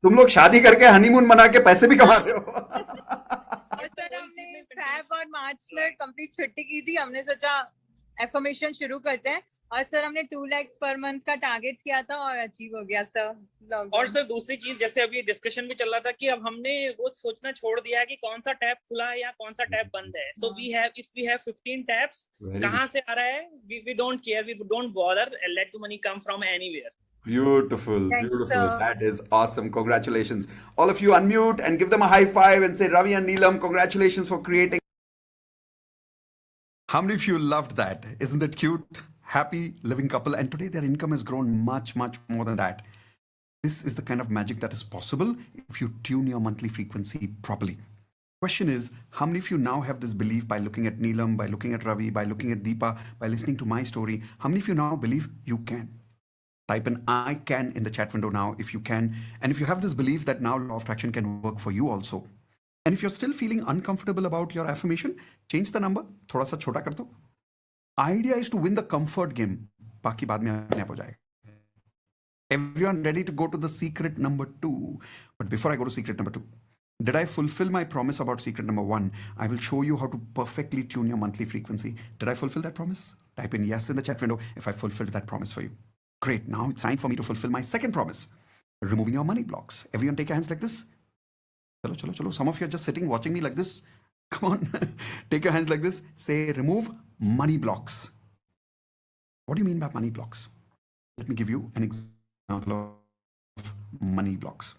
तुम लोग शादी करके हनीमून मना के पैसे भी कमा रहे हो। और सर हमने फेब और मार्च में कंप्लीट छुट्टी की थी, हमने सोचा एफर्मेशन शुरू करते हैं और सर हमने 2 lakhs पर मंथ का टारगेट किया था और अचीव हो गया सर। और सर दूसरी चीज, जैसे अभी डिस्कशन भी चल रहा था कि अब हमने वो सोचना छोड़ दिया है कि कौन सा टैब खुला है या कौन सा टैब बंद है। So we have, if we have 15 tabs, कहाँ से आ रहा है we don't care, we don't bother, let the money come from anywhere. Beautiful, beautiful. That is awesome. Congratulations. All of you unmute and give them a high five and say, Ravi and Neelam, congratulations for creating. How many of you loved that? Isn't it cute? Happy living couple. And today their income has grown much, much more than that. This is the kind of magic that is possible if you tune your monthly frequency properly. Question is, how many of you now have this belief by looking at Neelam, by looking at Ravi, by looking at Deepa, by listening to my story? How many of you now believe you can? Type in I can in the chat window now if you can. And if you have this belief that now law of attraction can work for you also. And if you're still feeling uncomfortable about your affirmation, change the number. थोड़ा सा छोटा कर दो. Idea is to win the comfort game. बाकी बाद में अपने आप हो जाएगा. Everyone ready to go to the secret number 2. But before I go to secret number 2, did I fulfill my promise about secret number 1? I will show you how to perfectly tune your monthly frequency. Did I fulfill that promise? Type in yes in the chat window if I fulfilled that promise for you. Great. Now it's time for me to fulfill my second promise. Removing your money blocks. Everyone take your hands like this. Chalo, chalo, chalo. Some of you are just sitting watching me like this. Come on. Take your hands like this. Say remove money blocks. What do you mean by money blocks? Let me give you an example of money blocks.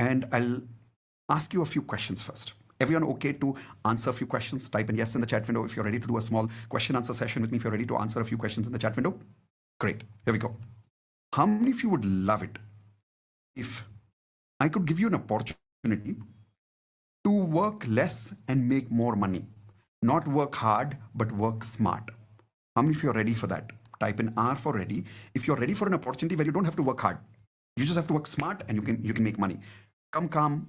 And I'll ask you a few questions first. Everyone okay to answer a few questions? Type in yes in the chat window if you're ready to do a small question answer session with me. If you're ready to answer a few questions in the chat window. Great. Here we go. How many of you would love it if I could give you an opportunity to work less and make more money? Not work hard, but work smart. How many of you are ready for that? Type in R for ready. If you're ready for an opportunity where you don't have to work hard, you just have to work smart and you can make money. Kam kaam,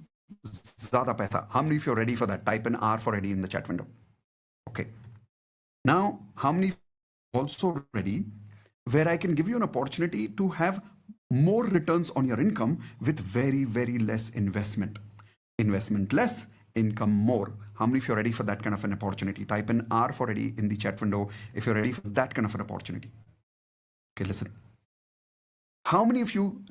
zyada paisa. How many of you are ready for that? Type in R for ready in the chat window. Okay. Now, how many are also ready where I can give you an opportunity to have more returns on your income with very, very less investment? Investment less, income more. How many of you are ready for that kind of an opportunity? Type in R for ready in the chat window if you're ready for that kind of an opportunity. Okay, listen. How many of you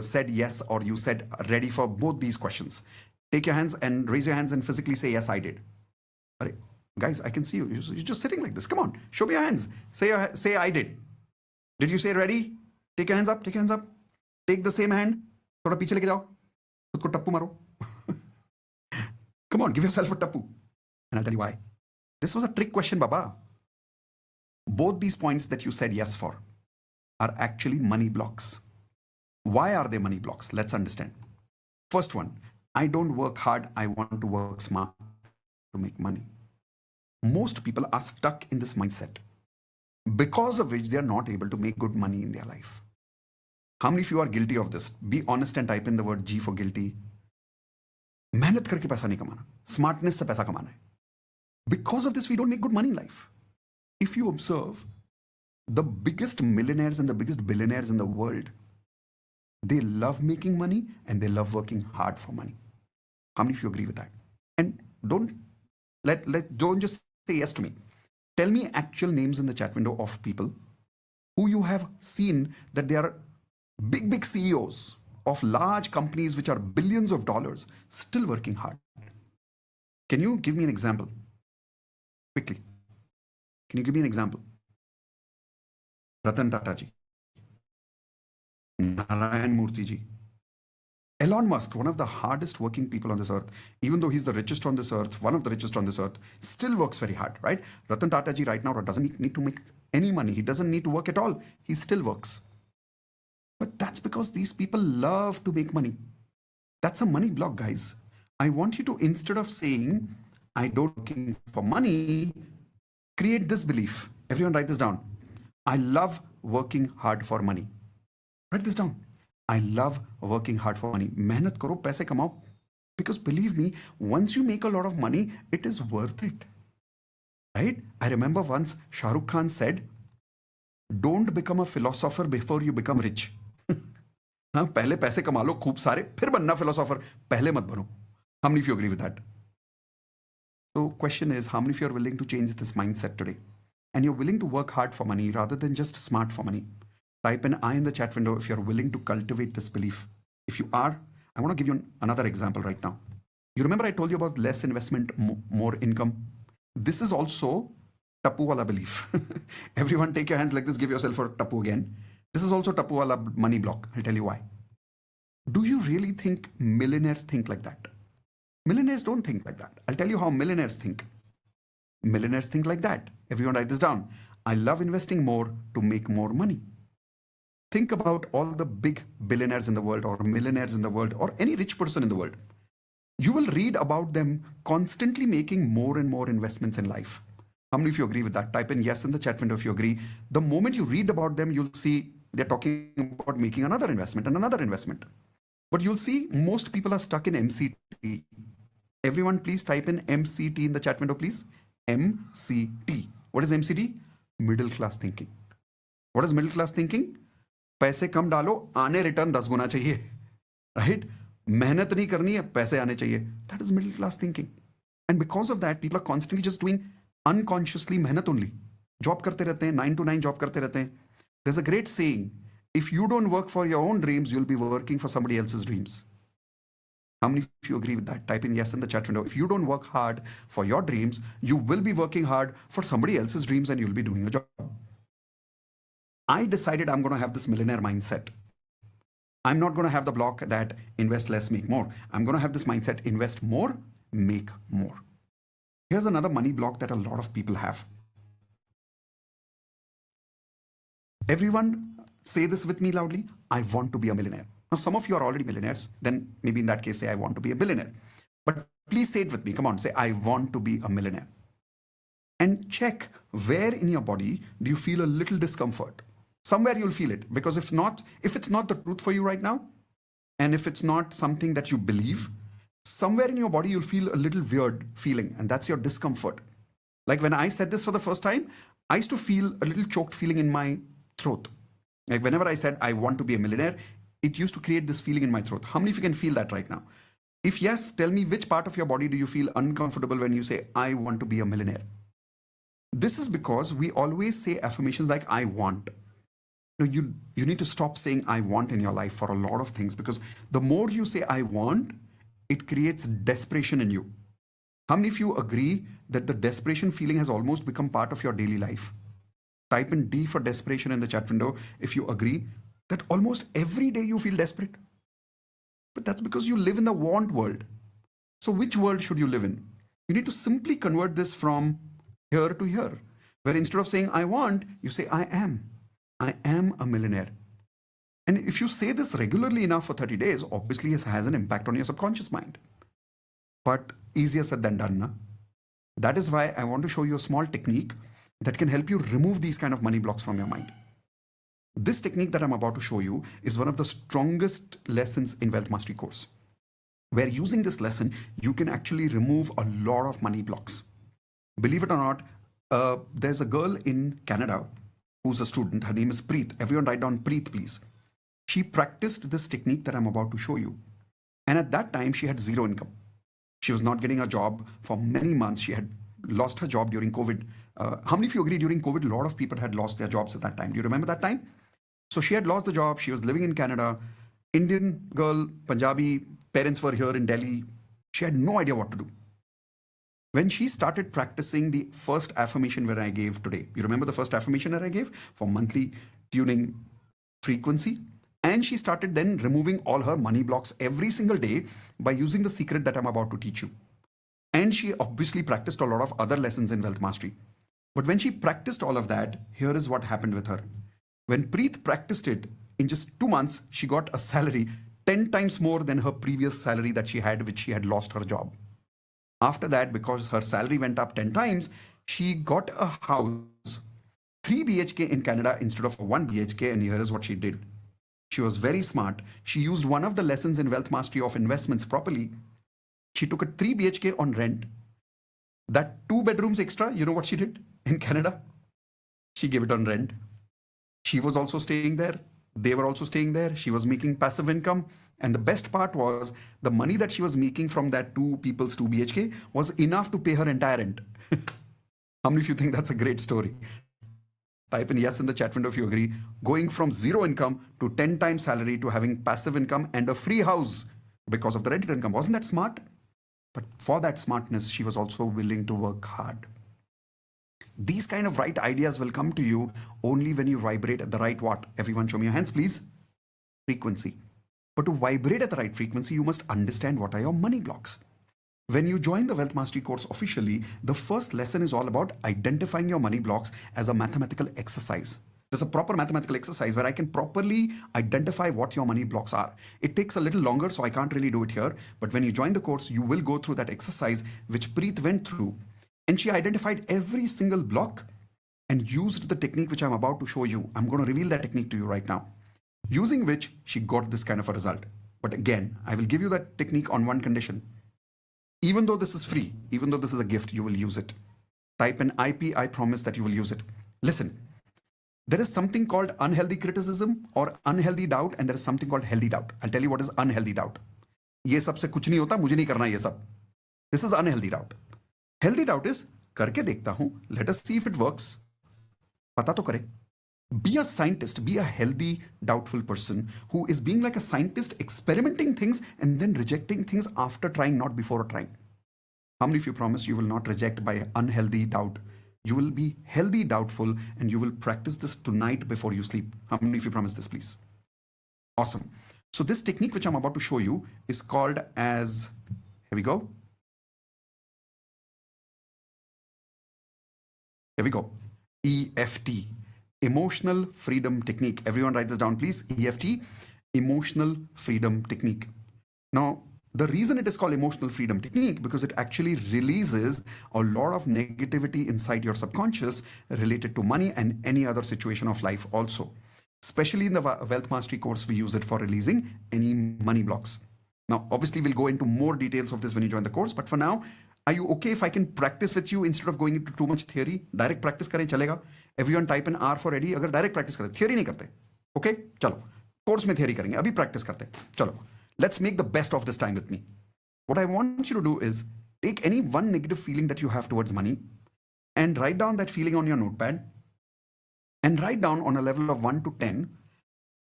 said yes, or you said ready for both these questions? Take your hands and raise your hands and physically say, yes, I did. Right. Guys, I can see you. You're just sitting like this. Come on, show me your hands. Say I did. Did you say ready? Take your hands up. Take your hands up. Take the same hand. थोड़ा पीछे लेके जाओ. खुद को टप्पू मारो. Come on, give yourself a tappu. And I'll tell you why. This was a trick question, Baba. Both these points that you said yes for are actually money blocks. Why are they money blocks? Let's understand. First one, I don't work hard. I want to work smart to make money. Most people are stuck in this mindset, because of which they are not able to make good money in their life. How many of you are guilty of this? Be honest and type in the word G for guilty. मेहनत करके पैसा नहीं कमाना, smartness से पैसा कमाना है. Because of this, we don't make good money in life. If you observe, the biggest millionaires and the biggest billionaires in the world, they love making money and they love working hard for money. How many of you agree with that? And don't just say yes to me. Tell me actual names in the chat window of people who you have seen that they are big CEOs of large companies which are billions of dollars, still working hard. Can you give me an example? Quickly. Can you give me an example? Ratan Tata ji, Narayan Murthy ji, Elon Musk, one of the hardest working people on this earth, even though he's the richest on this earth, one of the richest on this earth, still works very hard, right? Ratan Tata ji right now doesn't need to make any money. He doesn't need to work at all. He still works. But because these people love to make money. That's a money block, guys. I want you to, instead of saying, I don't looking for money, create this belief. Everyone write this down. I love working hard for money. Write this down. I love working hard for money. मेहनत करो, पैसे कमाओ. Because believe me, once you make a lot of money, it is worth it. Right? I remember once Shah Rukh Khan said, don't become a philosopher before you become rich. हाँ, पहले पैसे कमा लो खूब सारे, फिर बनना philosopher. पहले मत बनो. How many of you agree with that? So question is, how many of you are willing to change this mindset today? And you're willing to work hard for money rather than just smart for money. Type an I in the chat window if you're willing to cultivate this belief. If you are, I want to give you another example right now. You remember I told you about less investment, more income? This is also Tapu wala belief. Everyone take your hands like this, give yourself a Tapu again. This is also Tapu wala money block. I'll tell you why. Do you really think millionaires think like that? Millionaires don't think like that. I'll tell you how millionaires think. Millionaires think like that. Everyone write this down. I love investing more to make more money. Think about all the big billionaires in the world or millionaires in the world or any rich person in the world. You will read about them constantly making more and more investments in life. How many of you agree with that? Type in yes in the chat window if you agree. The moment you read about them, you'll see they're talking about making another investment and another investment. But you'll see most people are stuck in MCT. Everyone please type in MCT in the chat window, please. MCT. What is MCT? Middle class thinking. What is middle class thinking? पैसे कम डालो, आने return 10 गुना चाहिए. Right? मेहनत नहीं करनी है, पैसे आने चाहिए. That is middle class thinking. And because of that, people are constantly just doing unconsciously मेहनत only. Job करते रहते हैं, 9 to 9 job करते रहते हैं. There's a great saying, if you don't work for your own dreams, you'll be working for somebody else's dreams. How many of you agree with that? Type in yes in the chat window. If you don't work hard for your dreams, you will be working hard for somebody else's dreams and you'll be doing a job. I decided I'm going to have this millionaire mindset. I'm not going to have the block that invest less, make more. I'm going to have this mindset, invest more, make more. Here's another money block that a lot of people have. Everyone say this with me loudly. I want to be a millionaire. Now, some of you are already millionaires. Then maybe in that case, say, I want to be a billionaire. But please say it with me. Come on, say, I want to be a millionaire. And check where in your body do you feel a little discomfort. Somewhere you'll feel it. Because if it's not the truth for you right now, and if it's not something that you believe, somewhere in your body you'll feel a little weird feeling. And that's your discomfort. Like when I said this for the first time, I used to feel a little choked feeling in my throat. Like whenever I said, I want to be a millionaire, it used to create this feeling in my throat. How many of you can feel that right now? If yes, tell me which part of your body do you feel uncomfortable when you say, I want to be a millionaire? This is because we always say affirmations like, I want. No, you need to stop saying I want in your life for a lot of things, because the more you say I want, it creates desperation in you. How many of you agree that the desperation feeling has almost become part of your daily life? Type in D for desperation in the chat window if you agree that almost every day you feel desperate. But that's because you live in the want world. So which world should you live in? You need to simply convert this from here to here, where instead of saying I want, you say I am. I am a millionaire. And if you say this regularly enough for 30 days, obviously it has an impact on your subconscious mind. But easier said than done, na? That is why I want to show you a small technique that can help you remove these kind of money blocks from your mind. This technique that I'm about to show you is one of the strongest lessons in Wealth Mastery course, where using this lesson, you can actually remove a lot of money blocks. Believe it or not, there's a girl in Canada who's a student. Her name is Preet. Everyone write down Preet, please. She practiced this technique that I'm about to show you. And at that time, she had zero income. She was not getting a job for many months. She had lost her job during COVID. How many of you agree during COVID, a lot of people had lost their jobs at that time? Do you remember that time? So she had lost the job. She was living in Canada. Indian girl, Punjabi, parents were here in Delhi. She had no idea what to do. When she started practicing the first affirmation that I gave today, you remember the first affirmation that I gave for monthly tuning frequency? And she started then removing all her money blocks every single day by using the secret that I'm about to teach you. And she obviously practiced a lot of other lessons in Wealth Mastery. But when she practiced all of that, here is what happened with her. When Preet practiced it, in just 2 months, she got a salary 10 times more than her previous salary that she had, which she had lost her job. After that, because her salary went up 10 times, she got a house, 3 BHK in Canada instead of 1 BHK. And here is what she did. She was very smart. She used one of the lessons in Wealth Mastery of investments properly. She took a 3 BHK on rent. That 2 bedrooms extra, you know what she did in Canada? She gave it on rent. She was also staying there. They were also staying there. She was making passive income. And the best part was the money that she was making from that 2 people's 2 BHK was enough to pay her entire rent. How many of you think that's a great story? Type in yes in the chat window if you agree. Going from 0 income to 10 times salary to having passive income and a free house because of the rented income. Wasn't that smart? But for that smartness, she was also willing to work hard. These kind of right ideas will come to you only when you vibrate at the right what? Everyone show me your hands, please. Frequency. But to vibrate at the right frequency, you must understand what are your money blocks. When you join the Wealth Mastery course officially, the first lesson is all about identifying your money blocks as a mathematical exercise. There's a proper mathematical exercise where I can properly identify what your money blocks are. It takes a little longer, so I can't really do it here. But when you join the course, you will go through that exercise, which Preet went through. And she identified every single block and used the technique which I'm about to show you. I'm going to reveal that technique to you right now. Using which she got this kind of a result. But again, I will give you that technique on one condition. Even though this is free, even though this is a gift, you will use it. Type in IP, I promise that you will use it. Listen, there is something called unhealthy criticism or unhealthy doubt, and there is something called healthy doubt. I'll tell you what is unhealthy doubt. ये सब से कुछ नहीं होता, मुझे नहीं करना ये सब. This is unhealthy doubt. Healthy doubt is करके देखता हूं, let us see if it works. पता तो करे. Be a scientist, be a healthy, doubtful person who is being like a scientist, experimenting things and then rejecting things after trying, not before trying. How many of you promise you will not reject by unhealthy doubt? You will be healthy, doubtful, and you will practice this tonight before you sleep. How many of you promise this, please? Awesome. So this technique which I'm about to show you is called as, here we go. Here we go. EFT. Emotional Freedom Technique. Everyone write this down, please. EFT, Emotional Freedom Technique. Now, the reason it is called Emotional Freedom Technique, because it actually releases a lot of negativity inside your subconscious related to money and any other situation of life also. Especially in the Wealth Mastery course, we use it for releasing any money blocks. Now, obviously, we'll go into more details of this when you join the course, but for now, are you okay if I can practice with you instead of going into too much theory? Direct practice करें चलेगा? Everyone type in R for ready. अगर direct practice करें, theory नहीं करते. Okay? चलो. Course में theory करेंगे. अभी practice करते. चलो. Let's make the best of this time with me. What I want you to do is take any one negative feeling that you have towards money and write down that feeling on your notepad and write down on a level of 1 to 10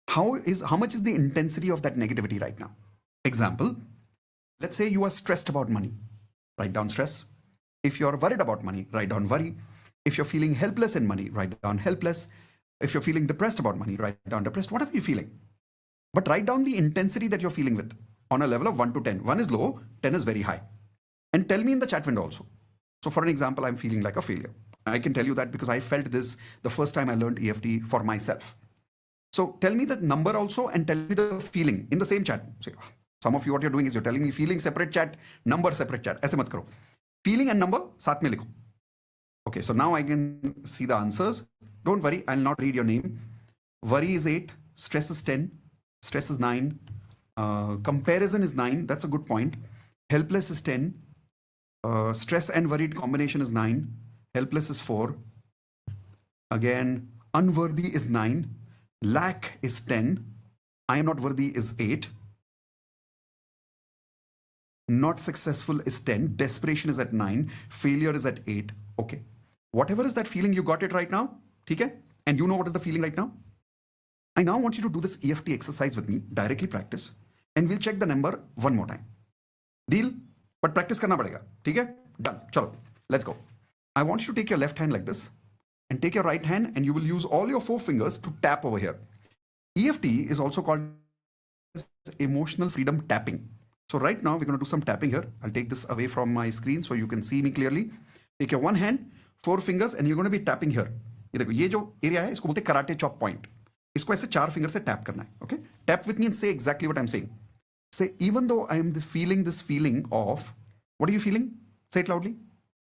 how much is the intensity of that negativity right now. Example, let's say you are stressed about money. Write down stress. If you're worried about money, write down worry. If you're feeling helpless in money, write down helpless. If you're feeling depressed about money, write down depressed. Whatever you're feeling. But write down the intensity that you're feeling with on a level of 1 to 10. 1 is low, 10 is very high. And tell me in the chat window also. So for an example, I'm feeling like a failure. I can tell you that because I felt this the first time I learned EFT for myself. So tell me the number also and tell me the feeling in the same chat. Say, some of you, what you're doing is you're telling me feeling separate chat, number separate chat. ऐसे मत करो. Feeling and number साथ में लिखो. Okay, so now I can see the answers. Don't worry, I'll not read your name. Worry is 8, stress is 10, stress is 9, comparison is 9. That's a good point. Helpless is 10. Stress and worried combination is 9. Helpless is 4. Again, unworthy is 9. Lack is 10. I am not worthy is 8. Not successful is 10. Desperation is at 9. Failure is at 8. Okay. Whatever is that feeling, you got it right now. Okay? And you know what is the feeling right now? I now want you to do this EFT exercise with me. Directly practice. And we'll check the number one more time. Deal? But practice karna padega. Okay? Done. Chalo. Let's go. I want you to take your left hand like this. And take your right hand and you will use all your 4 fingers to tap over here. EFT is also called emotional freedom tapping. So right now we're going to do some tapping here. I'll take this away from my screen so you can see me clearly. Take your one hand, 4 fingers, and you're going to be tapping here. ये देखो, ये जो area है इसको बोलते हैं karate chop point. इसको ऐसे 4 फिंगर से टैप करना है. Okay, tap with me and say exactly what I'm saying. Say, even though I am feeling this feeling of, what are you feeling? Say it loudly.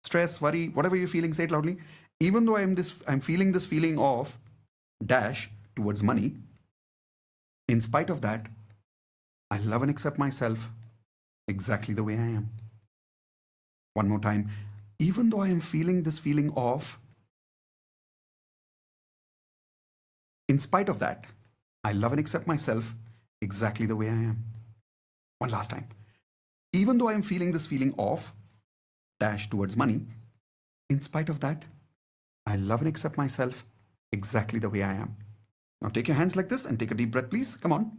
Stress, worry, whatever you're feeling, say it loudly. Even though I'm feeling this feeling of dash towards money. In spite of that, I love and accept myself exactly the way I am. One more time. Even though I am feeling this feeling of, in spite of that, I love and accept myself exactly the way I am. One last time. Even though I am feeling this feeling of dash towards money, in spite of that, I love and accept myself exactly the way I am. Now take your hands like this and take a deep breath, please. Come on.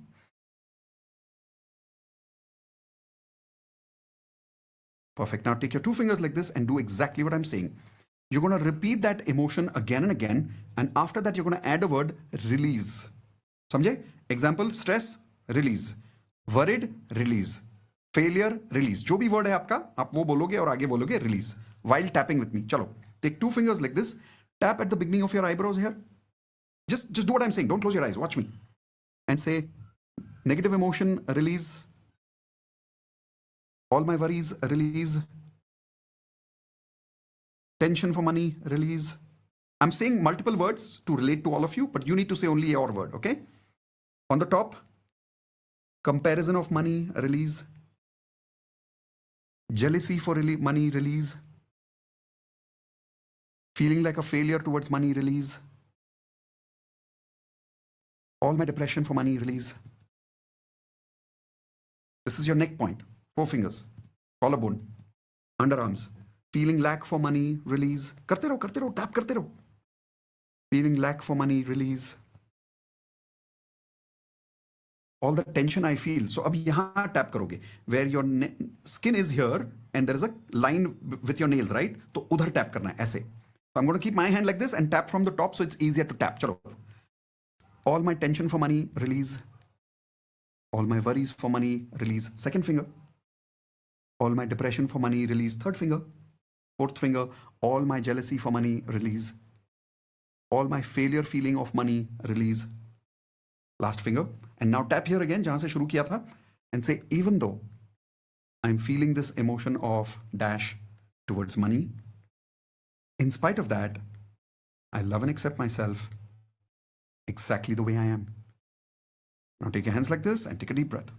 Perfect. Now take your 2 fingers like this and do exactly what I'm saying. You're going to repeat that emotion again and again. And after that, you're going to add a word, release. समझे? Example, stress, release. Worried, release. Failure, release. जो भी word है आपका, आप वो बोलोगे और आगे बोलोगे release. While tapping with me. चलो. Take 2 fingers like this. Tap at the beginning of your eyebrows here. Just do what I'm saying. Don't close your eyes. Watch me. And say, negative emotion, release. All my worries, release. Tension for money, release. I'm saying multiple words to relate to all of you, but you need to say only your word, okay? On the top, comparison of money, release. Jealousy for money, release. Feeling like a failure towards money, release. All my depression for money, release. This is your neck point. 4 fingers. Collarbone. Underarms. Feeling lack for money, release. करते रहो, tap करते रहो. Feeling lack for money, release. All the tension I feel. So अब यहाँ tap करोगे. Where your skin is here and there is a line with your nails, right? तो उधर tap करना है, ऐसे. So I'm going to keep my hand like this and tap from the top so it's easier to tap. चलो. All my tension for money, release. All my worries for money, release. Second finger. All my depression for money, release. Third finger. Fourth finger. All my jealousy for money, release. All my failure feeling of money, release. Last finger. And now tap here again, जहाँ से शुरू किया था, and say, even though I'm feeling this emotion of dash towards money, in spite of that, I love and accept myself exactly the way I am. Now take your hands like this and take a deep breath.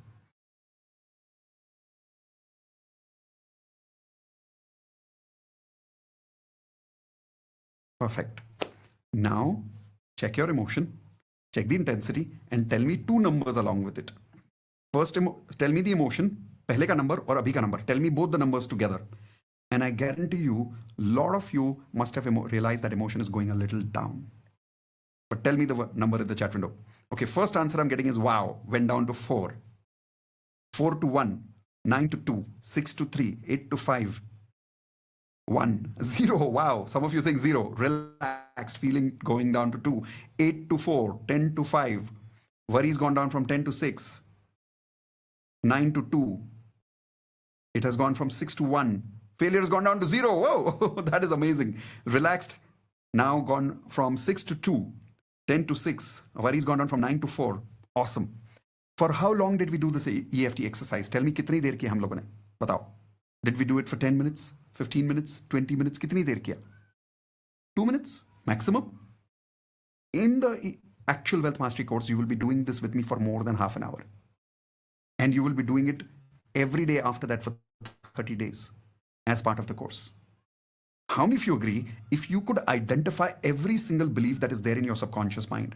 Perfect. Now check your emotion, check the intensity, and tell me 2 numbers along with it. First, tell me the emotion, पहले का number और अभी का number. Tell me both the numbers together. And I guarantee you, a lot of you must have realized that emotion is going a little down. But tell me the number in the chat window. Okay, first answer I'm getting is wow, went down to 4. 4 to 1, 9 to 2, 6 to 3, 8 to 5, 1, 0. Wow, some of you saying 0. Relaxed, feeling going down to 2. 8 to 4, 10 to 5. Worries gone down from 10 to 6. 9 to 2. It has gone from 6 to 1. Failure has gone down to 0. Whoa, that is amazing. Relaxed, now gone from 6 to 2. 10 to 6. Worries gone down from 9 to 4. Awesome. For how long did we do this EFT exercise? Tell me, कितनी देर किया हम लोगों ने? बताओ. Did we do it for 10 minutes, 15 minutes, 20 minutes? कितनी देर किया? 2 minutes maximum? In the actual Wealth Mastery course, you will be doing this with me for more than half an hour. And you will be doing it every day after that for 30 days as part of the course. How many of you agree if you could identify every single belief that is there in your subconscious mind,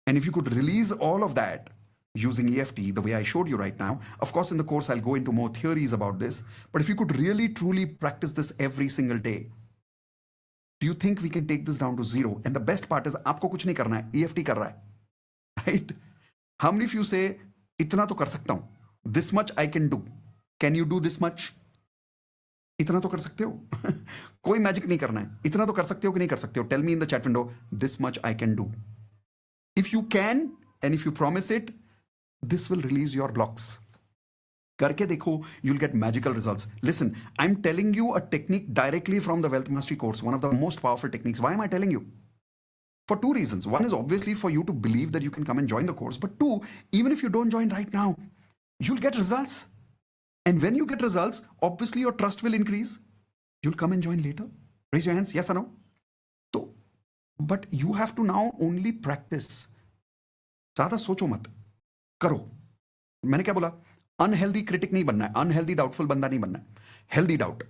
and if you could release all of that using EFT the way I showed you right now? Of course, in the course, I'll go into more theories about this, but if you could really, truly practice this every single day, do you think we can take this down to 0? And the best part is, आपको कुछ नहीं करना है, EFT कर रहा है, right? How many of you say, इतना तो कर सकता हूँ, this much I can do? Can you do this much? इतना तो कर सकते हो? कोई मैजिक नहीं करना है, इतना तो कर सकते हो कि नहीं कर सकते हो? Tell me in the chat window, this much I can do. If you can, and if you promise it, this will release your blocks. करके देखो, you'll get magical results. Listen, I'm telling you a technique directly from the Wealth Mastery course, one of the most powerful techniques. Why am I telling you? For two reasons. One is obviously for you to believe that you can come and join the course. But two, even if you don't join right now, you'll get results. And when you get results, obviously your trust will increase. You'll come and join later. Raise your hands, yes or no? So, but you have to now only practice. ज़्यादा सोचो मत, करो. मैंने क्या बोला? Unhealthy critic नहीं बनना है, unhealthy doubtful बंदा नहीं बनना है. Healthy doubt.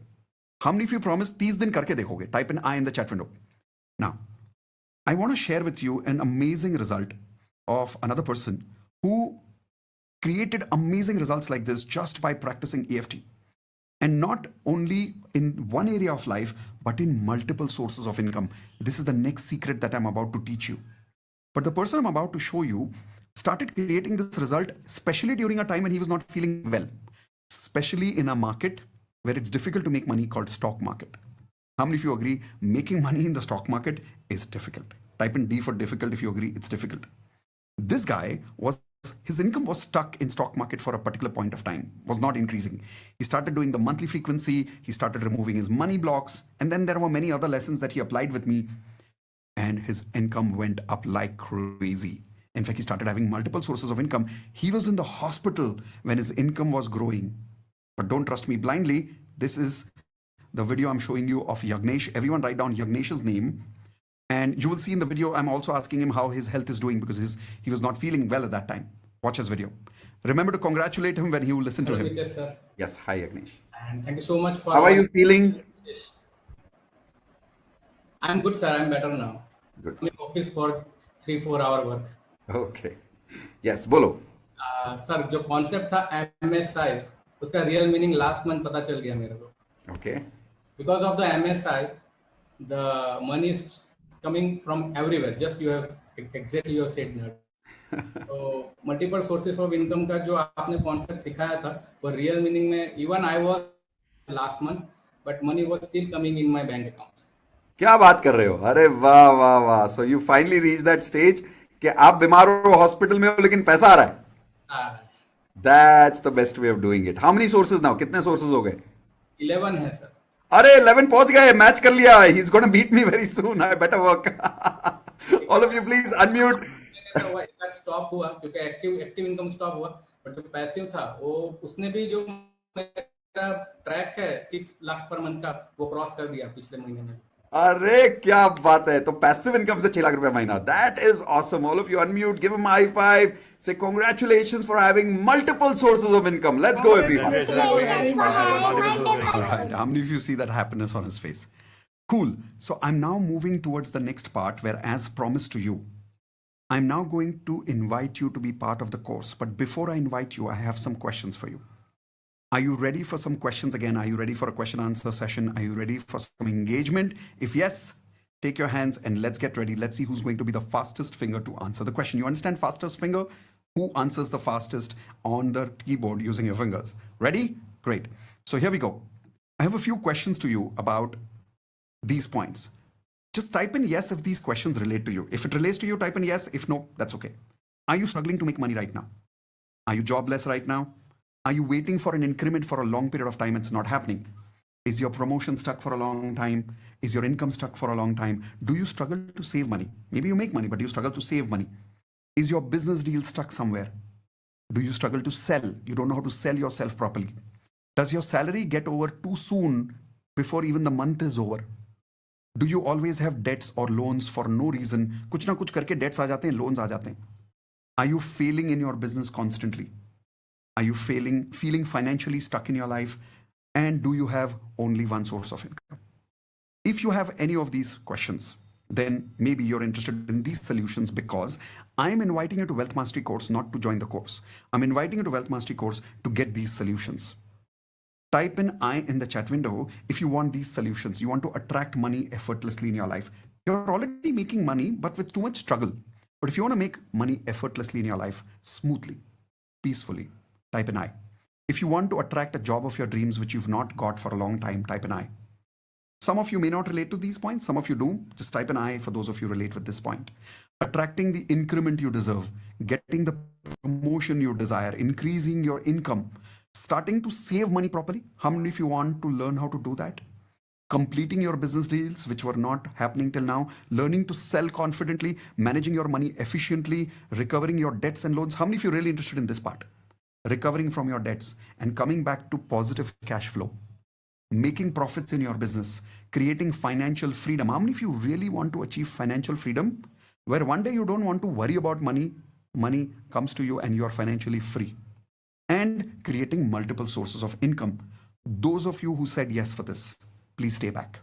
How many of you promise 30 दिन करके देखोगे? Type in I in the chat window. Now, I want to share with you an amazing result of another person who created amazing results like this just by practicing EFT. And not only in one area of life, but in multiple sources of income. This is the next secret that I'm about to teach you. But the person I'm about to show you started creating this result, especially during a time when he was not feeling well, especially in a market where it's difficult to make money, called stock market. How many of you agree making money in the stock market is difficult? Type in D for difficult if you agree it's difficult. This guy his income was stuck in stock market for a particular point of time, was not increasing. He started doing the monthly frequency, he started removing his money blocks, and then there were many other lessons that he applied with me, and his income went up like crazy. In fact, he started having multiple sources of income. He was in the hospital when his income was growing. But don't trust me blindly. This is the video I'm showing you of Yagnesh. Everyone write down Yagnesh's name. And you will see in the video, I'm also asking him how his health is doing because he was not feeling well at that time. Watch his video. Remember to congratulate him when you listen to him. Mitesh, sir. Yes, hi Yagnesh. And thank you so much for... How are you feeling? I'm good, sir. I'm better now. Good. I'm in office for 3-4 hour work. Okay. Yes, bolo. Sir जो concept था MSI उसका real meaning last month पता चल गया मेरे को. Okay. Because of the MSI, the money is coming from everywhere. Just you have exactly you said that. तो multiple sources of income का जो आपने कॉन्सेप्ट सिखाया था वो रियल मीनिंग में even I was last month but money was still coming in my bank accounts. क्या बात कर रहे हो? अरे वाह वाह वाह. So you finally reach that stage कि आप बीमार हो, हॉस्पिटल में हो, लेकिन पैसा आ रहा है. That's the best way of doing it. How many sources now? कितने sources हो गए? 11 है सर. अरे 11 पहुंच गए, मैच कर लिया. He's going to beat me very soon. I better work. All of you please unmute. Stop हुआ क्योंकि एक्टिव इनकम स्टॉप हुआ, बट जो पैसिव था वो उसने भी जो मेरा ट्रैक है 6 लाख पर मंथ का वो क्रॉस कर दिया पिछले महीने में. अरे क्या बात है. तो पैसिव इनकम से 6 लाख रुपए महीना. That is awesome. All of you unmute, give him a high five, say congratulations for having multiple sources of income. Let's go everyone. All right, how many of you see that happiness on his face? Cool. So I'm now moving towards the next part where, as promised to you, I'm now going to invite you to be part of the course. But before I invite you, I have some questions for you. Are you ready for some questions again? Are you ready for a question answer session? Are you ready for some engagement? If yes, take your hands and let's get ready. Let's see who's going to be the fastest finger to answer the question. You understand fastest finger? Who answers the fastest on the keyboard using your fingers? Ready? Great. So here we go. I have a few questions to you about these points. Just type in yes if these questions relate to you. If it relates to you, type in yes. If no, that's okay. Are you struggling to make money right now? Are you jobless right now? Are you waiting for an increment for a long period of time and it's not happening? Is your promotion stuck for a long time? Is your income stuck for a long time? Do you struggle to save money? Maybe you make money, but you struggle to save money. Is your business deal stuck somewhere? Do you struggle to sell? You don't know how to sell yourself properly. Does your salary get over too soon before even the month is over? Do you always have debts or loans for no reason? कुछ ना कुछ करके debts आ जाते हैं, loans आ जाते हैं. Are you failing in your business constantly? Are you feeling financially stuck in your life? And do you have only one source of income? If you have any of these questions, then maybe you're interested in these solutions because I'm inviting you to Wealth Mastery course, not to join the course. I'm inviting you to Wealth Mastery course to get these solutions. Type in I in the chat window if you want these solutions. You want to attract money effortlessly in your life. You're already making money, but with too much struggle. But if you want to make money effortlessly in your life, smoothly, peacefully, type in I. If you want to attract a job of your dreams, which you've not got for a long time, type in I. Some of you may not relate to these points. Some of you do. Just type in I for those of you relate with this point. Attracting the increment you deserve, getting the promotion you desire, increasing your income, starting to save money properly. How many of you want to learn how to do that? completing your business deals which were not happening till now, learning to sell confidently, managing your money efficiently, recovering your debts and loans. How many of you are really interested in this part? Recovering from your debts and coming back to positive cash flow, making profits in your business, creating financial freedom. How many of you really want to achieve financial freedom where one day you don't want to worry about money, money comes to you and you are financially free, and creating multiple sources of income? Those of you who said yes for this, please stay back.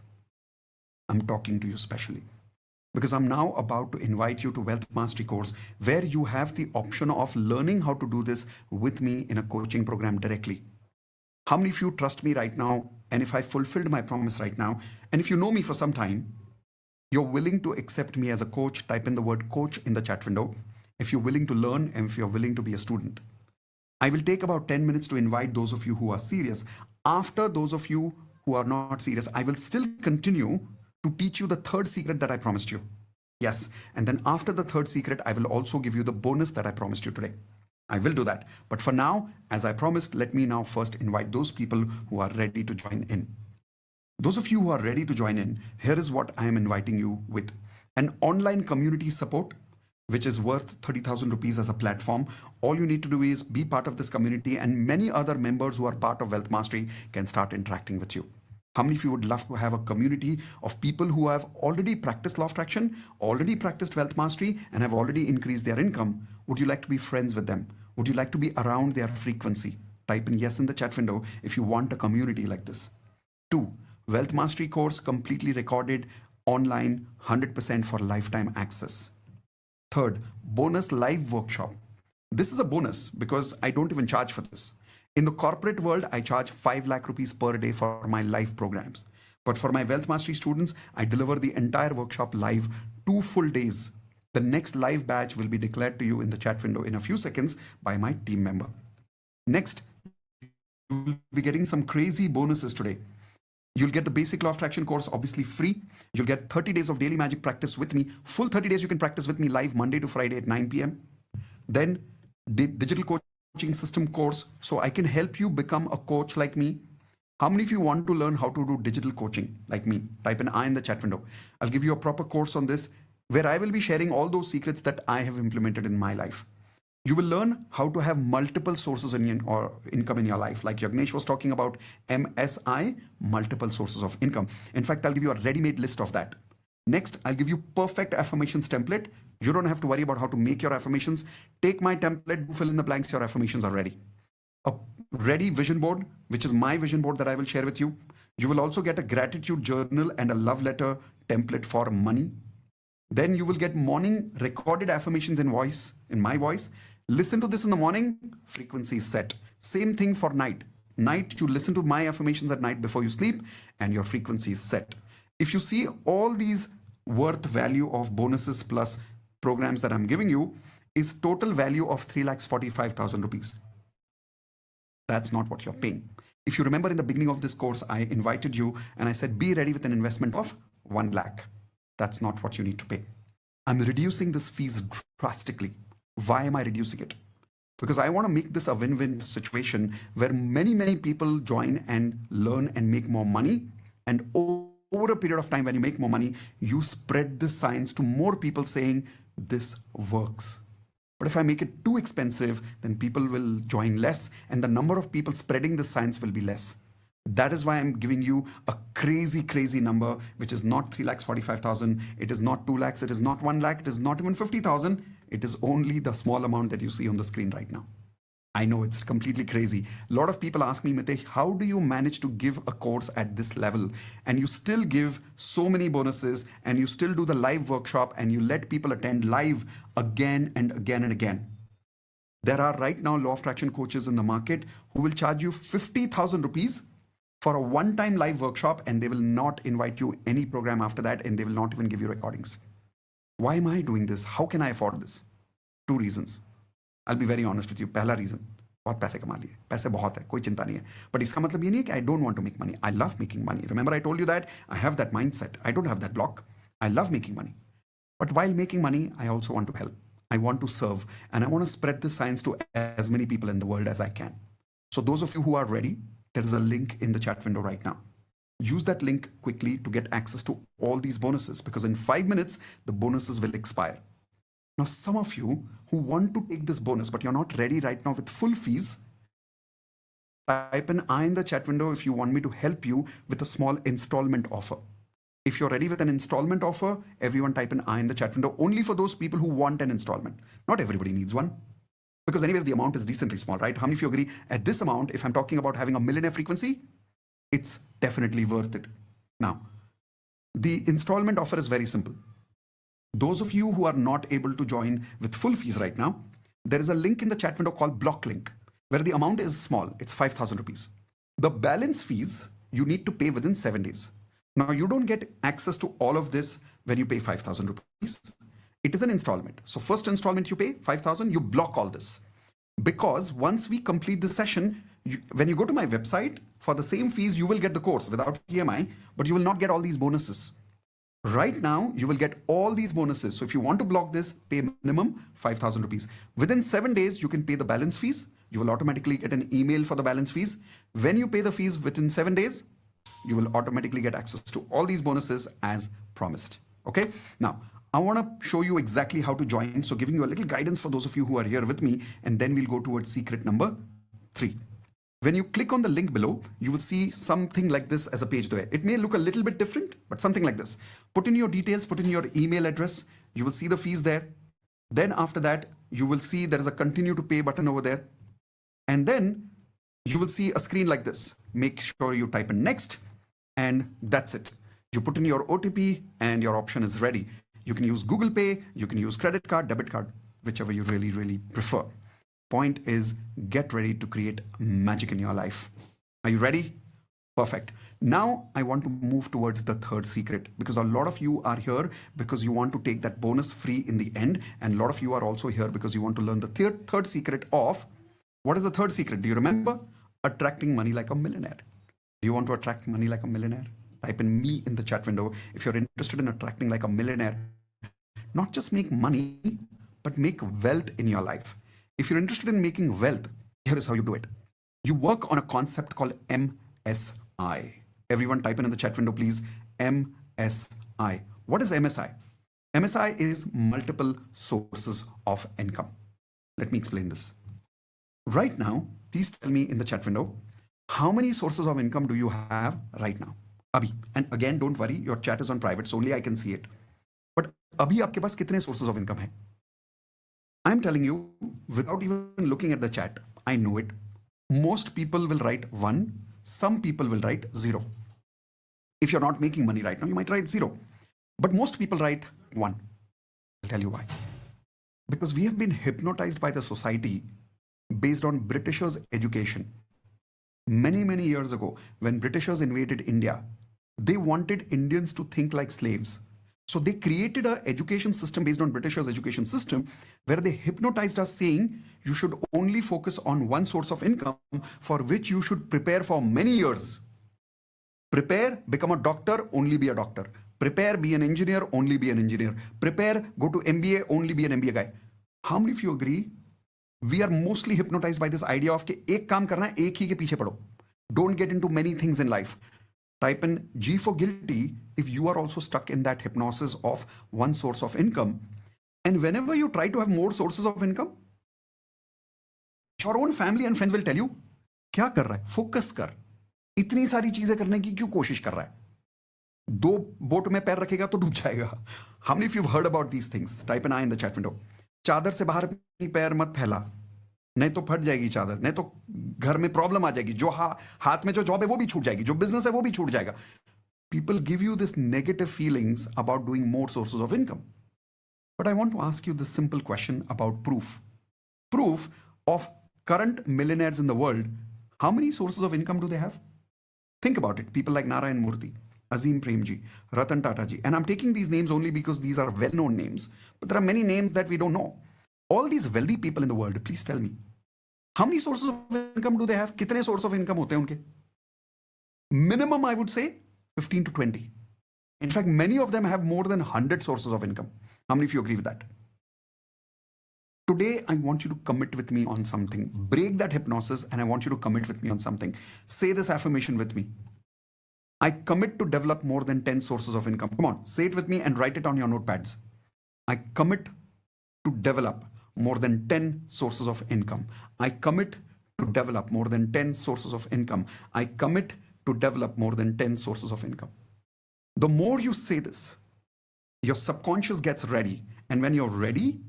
I'm talking to you specially because I'm now about to invite you to Wealth Mastery course where you have the option of learning how to do this with me in a coaching program directly. How many of you trust me right now? And if I fulfilled my promise right now, and if you know me for some time, you're willing to accept me as a coach, type in the word coach in the chat window. If you're willing to learn and if you're willing to be a student, I will take about 10 minutes to invite those of you who are serious. After those of you who are not serious, I will still continue to teach you the third secret that I promised you. Yes. And then after the third secret, I will also give you the bonus that I promised you today. I will do that. But for now, as I promised, let me now first invite those people who are ready to join in. Those of you who are ready to join in, here is what I am inviting you with. An online community support, which is worth 30,000 rupees as a platform. All you need to do is be part of this community, and many other members who are part of Wealth Mastery can start interacting with you. How many of you would love to have a community of people who have already practiced law of attraction, already practiced Wealth Mastery, and have already increased their income? Would you like to be friends with them? Would you like to be around their frequency? Type in yes in the chat window if you want a community like this. 2, Wealth Mastery course completely recorded online, 100% for lifetime access. 3rd, bonus live workshop. This is a bonus because I don't even charge for this. In the corporate world, I charge 5 lakh rupees per day for my live programs. But for my Wealth Mastery students, I deliver the entire workshop live, 2 full days. The next live batch will be declared to you in the chat window in a few seconds by my team member. Next, you will be getting some crazy bonuses today. You'll get the basic law of attraction course, obviously free. You'll get 30 days of daily magic practice with me. Full 30 days you can practice with me live Monday to Friday at 9 p.m. Then the digital coaching system course, so I can help you become a coach like me. How many of you want to learn how to do digital coaching like me? Type an I in the chat window. I'll give you a proper course on this where I will be sharing all those secrets that I have implemented in my life. You will learn how to have multiple sources or income in your life. Like Yagnesh was talking about MSI, multiple sources of income. In fact, I'll give you a ready-made list of that. Next, I'll give you perfect affirmations template. You don't have to worry about how to make your affirmations. Take my template, fill in the blanks, your affirmations are ready. A ready vision board, which is my vision board that I will share with you. You will also get a gratitude journal and a love letter template for money. Then you will get morning recorded affirmations in voice, in my voice. Listen to this in the morning, frequency is set. Same thing for night. Night, you listen to my affirmations at night before you sleep and your frequency is set. If you see all these worth value of bonuses plus programs that I'm giving you is total value of 3,45,000 rupees. That's not what you're paying. If you remember in the beginning of this course, I invited you and I said, be ready with an investment of 1 lakh. That's not what you need to pay. I'm reducing this fees drastically. Why am I reducing it? Because I want to make this a win-win situation where many people join and learn and make more money. And over a period of time, when you make more money, you spread this science to more people saying this works. But if I make it too expensive, then people will join less and the number of people spreading this science will be less. That is why I'm giving you a crazy number, which is not 3,45,000. It is not 2 lakhs. It is not 1 lakh. It is not even 50,000. It is only the small amount that you see on the screen right now. I know it's completely crazy. A lot of people ask me, Mitesh, how do you manage to give a course at this level? And you still give so many bonuses and you still do the live workshop and you let people attend live again and again and again. There are right now law of attraction coaches in the market who will charge you 50,000 rupees for a one-time live workshop and they will not invite you any program after that and they will not even give you recordings. Why am I doing this? How can I afford this? 2 reasons. I'll be very honest with you. पहला reason, बहुत पैसे कमा लिए, पैसे बहुत है, कोई चिंता नहीं है. But इसका मतलब ये नहीं है कि I don't want to make money. I love making money. Remember I told you that I have that mindset. I don't have that block. I love making money. But while making money, I also want to help. I want to serve and I want to spread this science to as many people in the world as I can. So those of you who are ready, there is a link in the chat window right now. Use that link quickly to get access to all these bonuses, because in 5 minutes, the bonuses will expire. Now, some of you who want to take this bonus, but you're not ready right now with full fees, type an I in the chat window if you want me to help you with a small installment offer. If you're ready with an installment offer, everyone type an I in the chat window, only for those people who want an installment. Not everybody needs one. Because anyways, the amount is decently small, right? How many of you agree at this amount, if I'm talking about having a millionaire frequency, it's definitely worth it. Now, the installment offer is very simple. Those of you who are not able to join with full fees right now, there is a link in the chat window called block link, where the amount is small. It's 5,000 rupees. The balance fees you need to pay within 7 days. Now, you don't get access to all of this when you pay 5,000 rupees. It is an installment. So first installment you pay 5,000, you block all this. Because once we complete the session, when you go to my website, for the same fees, you will get the course without EMI, but you will not get all these bonuses. Right now, you will get all these bonuses. So if you want to block this, pay minimum 5,000 rupees. Within 7 days, you can pay the balance fees. You will automatically get an email for the balance fees. When you pay the fees within 7 days, you will automatically get access to all these bonuses as promised. Okay? Now, I want to show you exactly how to join. So giving you a little guidance for those of you who are here with me, and then we'll go towards secret number 3. When you click on the link below, you will see something like this as a page there. It may look a little bit different, but something like this. Put in your details, put in your email address. You will see the fees there. Then after that, you will see there is a continue to pay button over there. And then you will see a screen like this. Make sure you type in next, and that's it. You put in your OTP and your option is ready. You can use Google Pay, you can use credit card, debit card, whichever you really, really prefer. Point is, get ready to create magic in your life. Are you ready? Perfect. Now I want to move towards the third secret, because a lot of you are here because you want to take that bonus free in the end. And a lot of you are also here because you want to learn the third secret of, what is the third secret? Do you remember? Attracting money like a millionaire. Do you want to attract money like a millionaire? Type in me in the chat window if you're interested in attracting like a millionaire. Not just make money, but make wealth in your life. If you're interested in making wealth, here is how you do it. You work on a concept called MSI. Everyone type in the chat window, please. MSI. What is MSI? MSI is multiple sources of income. Let me explain this. Right now, please tell me in the chat window, how many sources of income do you have right now? Abhi. And again, don't worry, your chat is on private, so only I can see it. But abhi aapke paas kitne sources of income hai? I'm telling you, without even looking at the chat, I know it. Most people will write 1, some people will write 0. If you're not making money right now, you might write 0. But most people write 1. I'll tell you why. Because we have been hypnotized by the society based on Britishers' education. Many, many years ago, when Britishers invaded India, they wanted Indians to think like slaves. So they created an education system based on Britishers' education system, where they hypnotized us saying, you should only focus on one source of income for which you should prepare for many years. Prepare, become a doctor, only be a doctor. Prepare, be an engineer, only be an engineer. Prepare, go to MBA, only be an MBA guy. How many of you agree? We are mostly hypnotized by this idea of कि एक काम करना है, एक ही के पीछे पड़ो. Don't get into many things in life. Type in G for guilty if you are also stuck in that hypnosis of one source of income. And whenever you try to have more sources of income, your own family and friends will tell you, क्या कर रहा है? Focus कर. इतनी सारी चीजें करने की क्यों कोशिश कर रहा है? 2 बोट में पैर रखेगा तो डूब जाएगा. How many of you have heard about these things? Type an I in the chat window. चादर से बाहर अपनी पैर मत फैला, नहीं तो फट जाएगी चादर, नहीं तो घर में प्रॉब्लम आ जाएगी, जो हाथ में जो जॉब है वो भी छूट जाएगी, जो बिजनेस है वो भी छूट जाएगा. People give you this negative feelings about doing more sources of income. But I want to ask you this simple question about proof. Proof of current millionaires in the world. How many sources of income do they have? Think about it. People like Narayan Murthy, Azim Premji, Ratan Tata ji. And I'm taking these names only because these are well-known names. But there are many names that we don't know. All these wealthy people in the world, please tell me, how many sources of income do they have? कितने sources of income होते हैं उनके? Minimum, I would say, 15 to 20. In fact, many of them have more than 100 sources of income. How many of you agree with that? Today, I want you to commit with me on something. Break that hypnosis, and I want you to commit with me on something. Say this affirmation with me. I commit to develop more than 10 sources of income. Come on, say it with me and write it on your notepads. I commit to develop more than 10 sources of income. I commit to develop more than 10 sources of income. I commit to develop more than 10 sources of income. The more you say this, your subconscious gets ready. And when you're ready,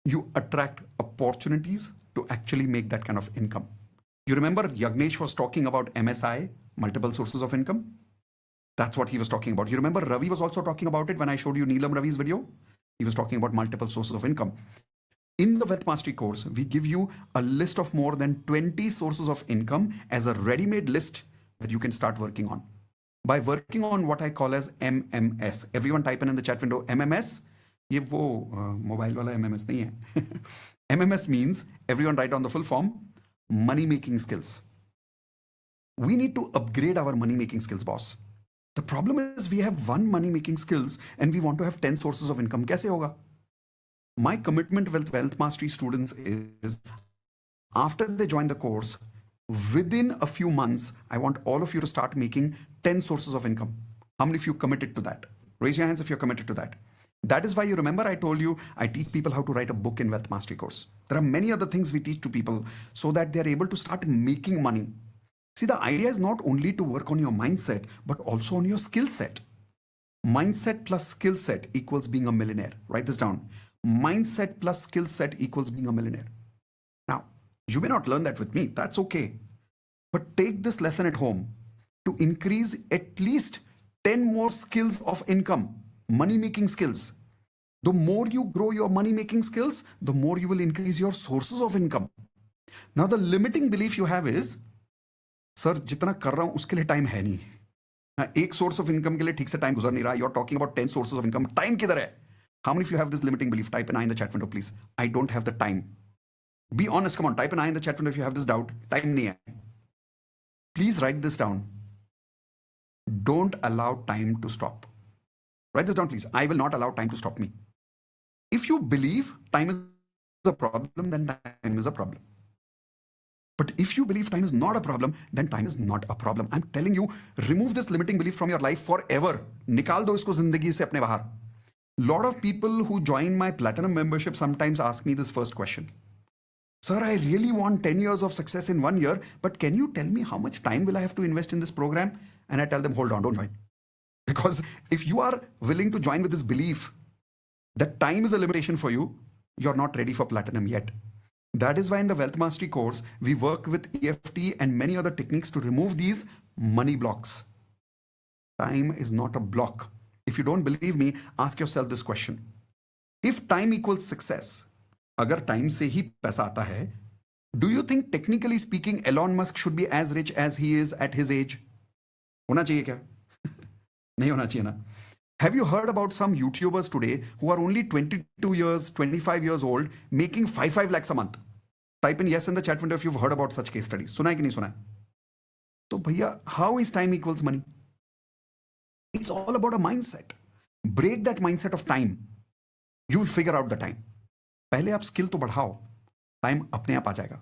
you attract opportunities to actually make that kind of income. You remember Yagnesh was talking about MSI, multiple sources of income? That's what he was talking about. You remember Ravi was also talking about it when I showed you Neelam Ravi's video? He was talking about multiple sources of income. In the Wealth Mastery course, we give you a list of more than 20 sources of income as a ready-made list that you can start working on. By working on what I call as MMS. Everyone type in the chat window, MMS. ये वो mobile वाला MMS नहीं है. MMS means, everyone write down the full form, money making skills. We need to upgrade our money making skills, boss. The problem is we have one money making skills and we want to have 10 sources of income. कैसे होगा? My commitment with Wealth Mastery students is, after they join the course, within a few months, I want all of you to start making 10 sources of income. How many of you committed to that? Raise your hands if you're committed to that. That is why you remember I told you I teach people how to write a book in Wealth Mastery course. There are many other things we teach to people so that they're able to start making money. See, the idea is not only to work on your mindset, but also on your skill set. Mindset plus skill set equals being a millionaire. Write this down. Mindset plus skill set equals being a millionaire. Now, you may not learn that with me. That's okay. But take this lesson at home to increase at least 10 more skills of income, money-making skills. The more you grow your money-making skills, the more you will increase your sources of income. Now, the limiting belief you have is, sir जितना कर रहा हूं उसके लिए time है नहीं. एक source of income के लिए ठीक से टाइम गुजर नहीं रहा. You are talking about 10 sources of income. Time किधर है? How many of you have this limiting belief? Type an I in the chat window, please. I don't have the time. Be honest, come on. Type an I in the chat window if you have this doubt. Time nahi hai. Please write this down. Don't allow time to stop. Write this down, please. I will not allow time to stop me. If you believe time is a problem, then time is a problem. But if you believe time is not a problem, then time is not a problem. I'm telling you, remove this limiting belief from your life forever. निकाल दो इसको जिंदगी से अपने बाहर. Lot of people who join my platinum membership sometimes ask me this first question. Sir, I really want 10 years of success in 1 year, but can you tell me how much time will I have to invest in this program? And I tell them, hold on, don't join. Because if you are willing to join with this belief that time is a limitation for you, you're not ready for platinum yet. That is why in the Wealth Mastery course, we work with EFT and many other techniques to remove these money blocks. Time is not a block. If you don't believe me, ask yourself this question. If time equals success, agar time se hi paisa aata hai, do you think technically speaking Elon Musk should be as rich as he is at his age? Hona chahiye kya? Nahi hona chahiye na. Have you heard about some YouTubers today who are only 22 years, 25 years old, making 5 lakhs a month? Type in yes in the chat window if you've heard about such case studies. Suna hai ki nahi suna hai? So bhaiya, how is time equals money? It's all about a mindset. Break that mindset of time. You will figure out the time. पहले आप skill तो बढ़ाओ. Time अपने आप आ जाएगा.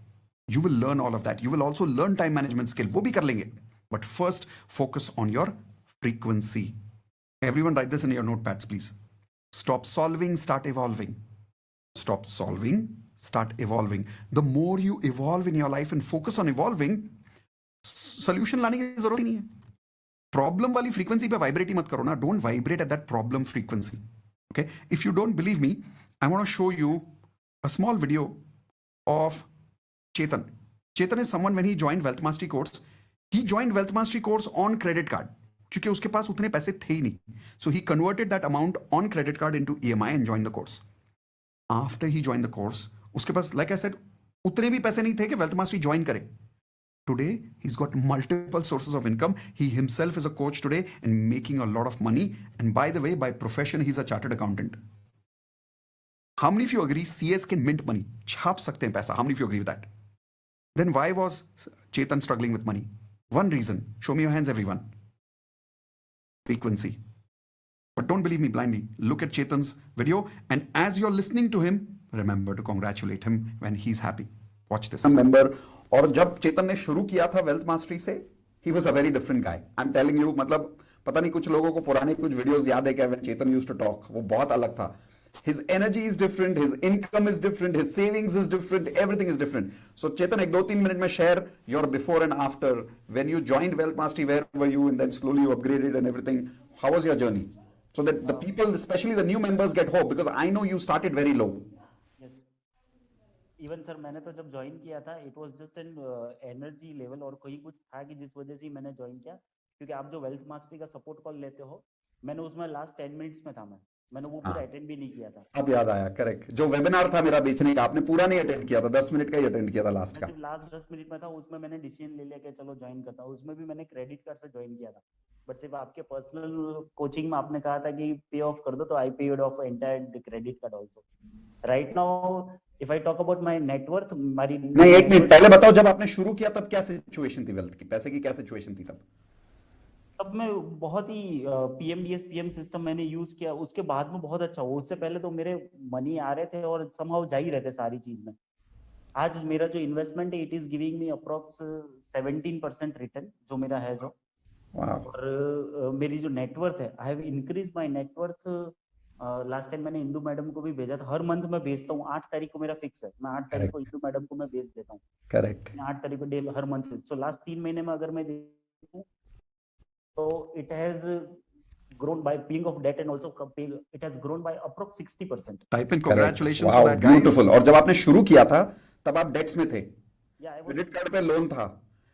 You will learn all of that. You will also learn time management skill. वो भी कर लेंगे. But first, focus on your frequency. Everyone write this in your notepads, please. Stop solving, start evolving. Stop solving, start evolving. The more you evolve in your life and focus on evolving, solution लाने की जरूरत ही नहीं है. Problem वाली frequency पे vibrate ही मत करो ना. Don't vibrate at that problem frequency. Okay, if you don't believe me, I want to show you a small video of Chetan. Chetan is someone, when he joined Wealth Mastery course, he joined Wealth Mastery course on credit card क्योंकि उसके पास उतने पैसे थे ही नहीं. So he converted that amount on credit card into EMI and joined the course. After he joined the course, उसके पास, like I said, उतने भी पैसे नहीं थे कि Wealth Mastery join करे. Today, he's got multiple sources of income. He himself is a coach today and making a lot of money. And by the way, by profession, he's a chartered accountant. How many of you agree CS can mint money? छाप सकते हैं पैसा. How many of you agree with that? Then why was Chetan struggling with money? One reason. Show me your hands, everyone. Frequency. But don't believe me blindly. Look at Chetan's video. And as you're listening to him, remember to congratulate him when he's happy. Watch this. Member. और जब चेतन ने शुरू किया था wealth mastery से, He was a very different guy. I'm telling you, मतलब पता नहीं कुछ लोगों को पुराने कुछ वीडियोस याद है क्या when Chetan used to talk, वो बहुत अलग था. His energy is different, his income is different, his savings is different, everything is different. So Chetan, एक 2-3 मिनट में share your before and after. When you joined Wealth Mastery, where were you? And then slowly you upgraded and everything. How was your journey? So that the people, especially the new members, get hope, because I know you started very low. Even sir मैंने तो जब join किया था it was just an energy level और कोई कुछ था कि जिस वजह से मैंने ज्वाइन किया, क्योंकि आप जो वेल्थ मास्टरी का सपोर्ट कॉल लेते हो, मैंने उसमें लास्ट 10 मिनट्स में था, मैंने वो पूरा अटेंड भी नहीं किया था. अब याद आया, करेक्ट. जो वेबिनार था मेरा बेचने का, आपने पूरा नहीं अटेंड किया था, 10 मिनट का ही अटेंड किया था लास्ट का. लास्ट 10 मिनट में था, उसमें मैंने डिसीजन ले लिया कि चलो ज्वाइन करता हूँ. उसमें भी मैंने क्रेडिट कार्ड से ज्वाइन किया था, बट सिर्फ आपके पर्सनल कोचिंग में आपने कहा था कि पे ऑफ कर दो, तो I paid of entire credit card also. Right now if I talk about my net worth, हमारी नहीं, एक मिनट पहले बताओ, जब आपने शुरू किया तब क्या सिचुएशन थी वेल्थ की, पैसे की क्या सिचुएशन थी तब? तब मैं बहुत ही पीएमडीएस पीएम सिस्टम मैंने यूज किया, उसके बाद में बहुत अच्छा हुआ. उससे पहले तो मेरे मनी आ रहे थे और समहाउ जा ही रहे थे सारी चीज में. आज मेरा जो इन्वेस्टमेंट है it is giving me approx 17% return जो मेरा है जो. और मेरी जो नेटवर्थ है, I have increase my net worth. Last time मैंने इंदू मैडम को भी भेजा था, हर मंथ मैं भेजता हूँ. 8 तारीख को मेरा फिक्स है, मैं 8 तारीख को इंदू मैडम को मैं भेज देता हूँ. करेक्ट. 8 तारीख को डेली हर मंथ. सो लास्ट 3 महीने में अगर मैं देखूँ तो it has grown by paying of debt and also it has grown by approx 60%. Type in congratulations for that, guys. Beautiful. और जब आपने शुरू किया था तब आप डेट्स में थे, क्रेडिट कार्ड पे लोन था,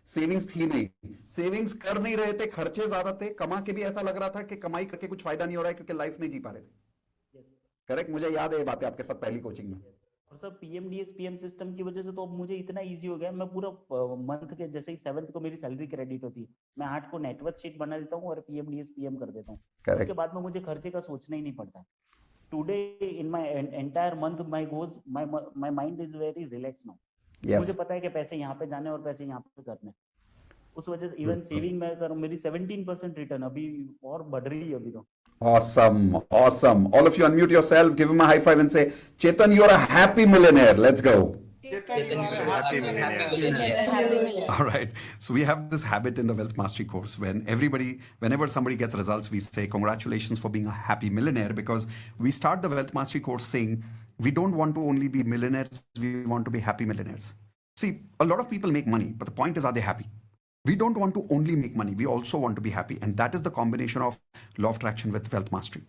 सेविंग्स थी नहीं, सेविंग्स कर नहीं रहे थे, खर्चे ज्यादा थे, कमा के भी ऐसा लग रहा था कि कमाई करके कुछ फायदा नहीं हो रहा है क्योंकि लाइफ नहीं जी पा रहे थे. करेक्ट, मुझे याद है ये बातें आपके साथ पहली कोचिंग में. और सर पीएमडीएस पीएम सिस्टम की वजह से तो अब मुझे इतना इजी हो गया, मैं पूरा मंथ के जैसे ही 7th को मेरी सैलरी क्रेडिट होती है, मैं 8 को नेटवर्थ शीट बना देता हूँ और पीएमडीएस पीएम कर देता हूँ. उसके बाद में मुझे खर्चे का सोचना ही नहीं पड़ता. Today in my entire month my mind is very relax now. मुझे पता है कि पैसे यहाँ पे जाने और पैसे यहाँ पे करने. उस वजह से इवन सेविंग मैं करूँ, मेरी 17% रिटर्न अभी और बढ़ रही है अभी तो. Awesome, awesome. All of you unmute yourself, give him a high five and say, Chetan, you're a happy millionaire. Let's go. Chetan, you're a happy millionaire. All right. So we have this habit in the Wealth Mastery course whenever somebody gets results, we say, congratulations for being a happy millionaire, because we start the Wealth Mastery course saying, we don't want to only be millionaires, we want to be happy millionaires. See, a lot of people make money, but the point is, are they happy? We don't want to only make money, we also want to be happy. And that is the combination of law of attraction with Wealth Mastery.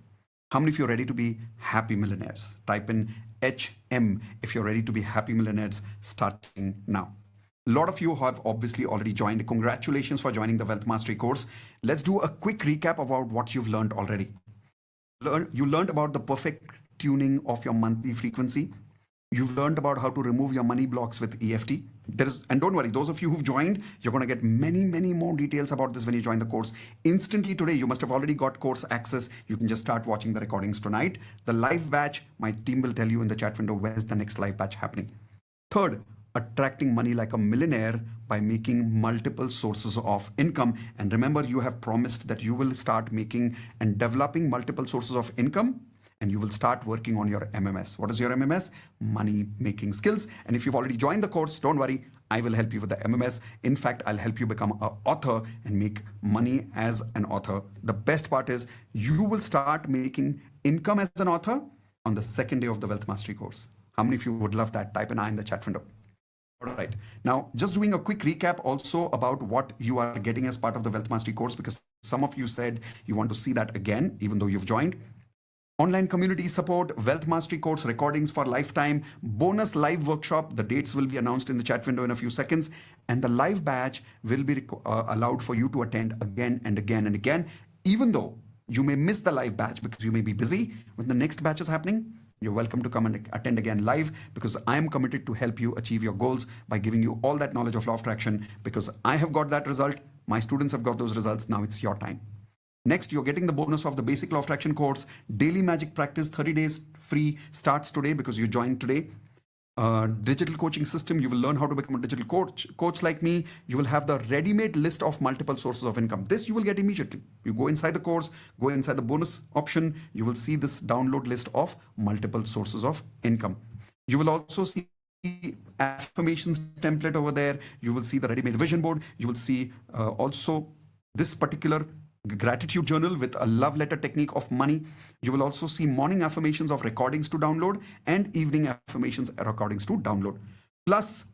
How many of you are ready to be happy millionaires? Type in HM if you're ready to be happy millionaires starting now. A lot of you have obviously already joined. Congratulations for joining the Wealth Mastery course. Let's do a quick recap about what you've learned already. You learned about the perfect tuning of your monthly frequency. You've learned about how to remove your money blocks with EFT. And don't worry, those of you who've joined, you're going to get many, many more details about this when you join the course. Instantly today, you must have already got course access. You can just start watching the recordings tonight. The live batch, my team will tell you in the chat window where's the next live batch happening. Third, attracting money like a millionaire by making multiple sources of income. And remember, you have promised that you will start making and developing multiple sources of income, and you will start working on your MMS. What is your MMS? Money making skills. And if you've already joined the course, don't worry, I will help you with the MMS. In fact, I'll help you become an author and make money as an author. The best part is you will start making income as an author on the second day of the Wealth Mastery course. How many of you would love that? Type an I in the chat window. All right. Now, just doing a quick recap also about what you are getting as part of the Wealth Mastery course, because some of you said you want to see that again, even though you've joined. Online community support, Wealth Mastery course recordings for lifetime, bonus live workshop. The dates will be announced in the chat window in a few seconds. And the live batch will be allowed for you to attend again and again and again, even though you may miss the live batch because you may be busy. When the next batch is happening, you're welcome to come and attend again live, because I am committed to help you achieve your goals by giving you all that knowledge of law of attraction, because I have got that result. My students have got those results. Now it's your time. Next, you're getting the bonus of the basic law of attraction course. Daily magic practice, 30 days free, starts today because you joined today. Digital coaching system, you will learn how to become a digital coach like me. You will have the ready-made list of multiple sources of income. This you will get immediately. You go inside the course, go inside the bonus option, you will see this download list of multiple sources of income. You will also see affirmations template over there. You will see the ready-made vision board. You will see also this particular gratitude journal with a love letter technique of money. You will also see morning affirmations of recordings to download and evening affirmations recordings to download. Plus,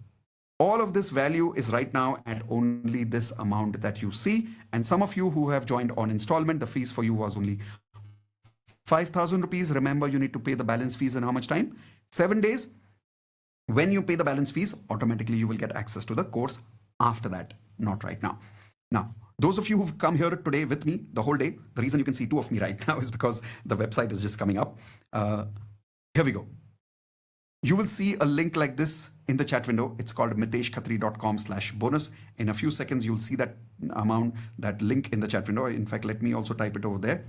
all of this value is right now at only this amount that you see. And some of you who have joined on installment, the fees for you was only 5,000 rupees. Remember, you need to pay the balance fees in how much time? 7 days. When you pay the balance fees, automatically you will get access to the course after that, not right now. Now, those of you who've come here today with me the whole day, the reason you can see two of me right now is because the website is just coming up. Here we go. You will see a link like this in the chat window. It's called miteshkhatri.com/bonus. In a few seconds, you'll see that amount, that link in the chat window. In fact, let me also type it over there.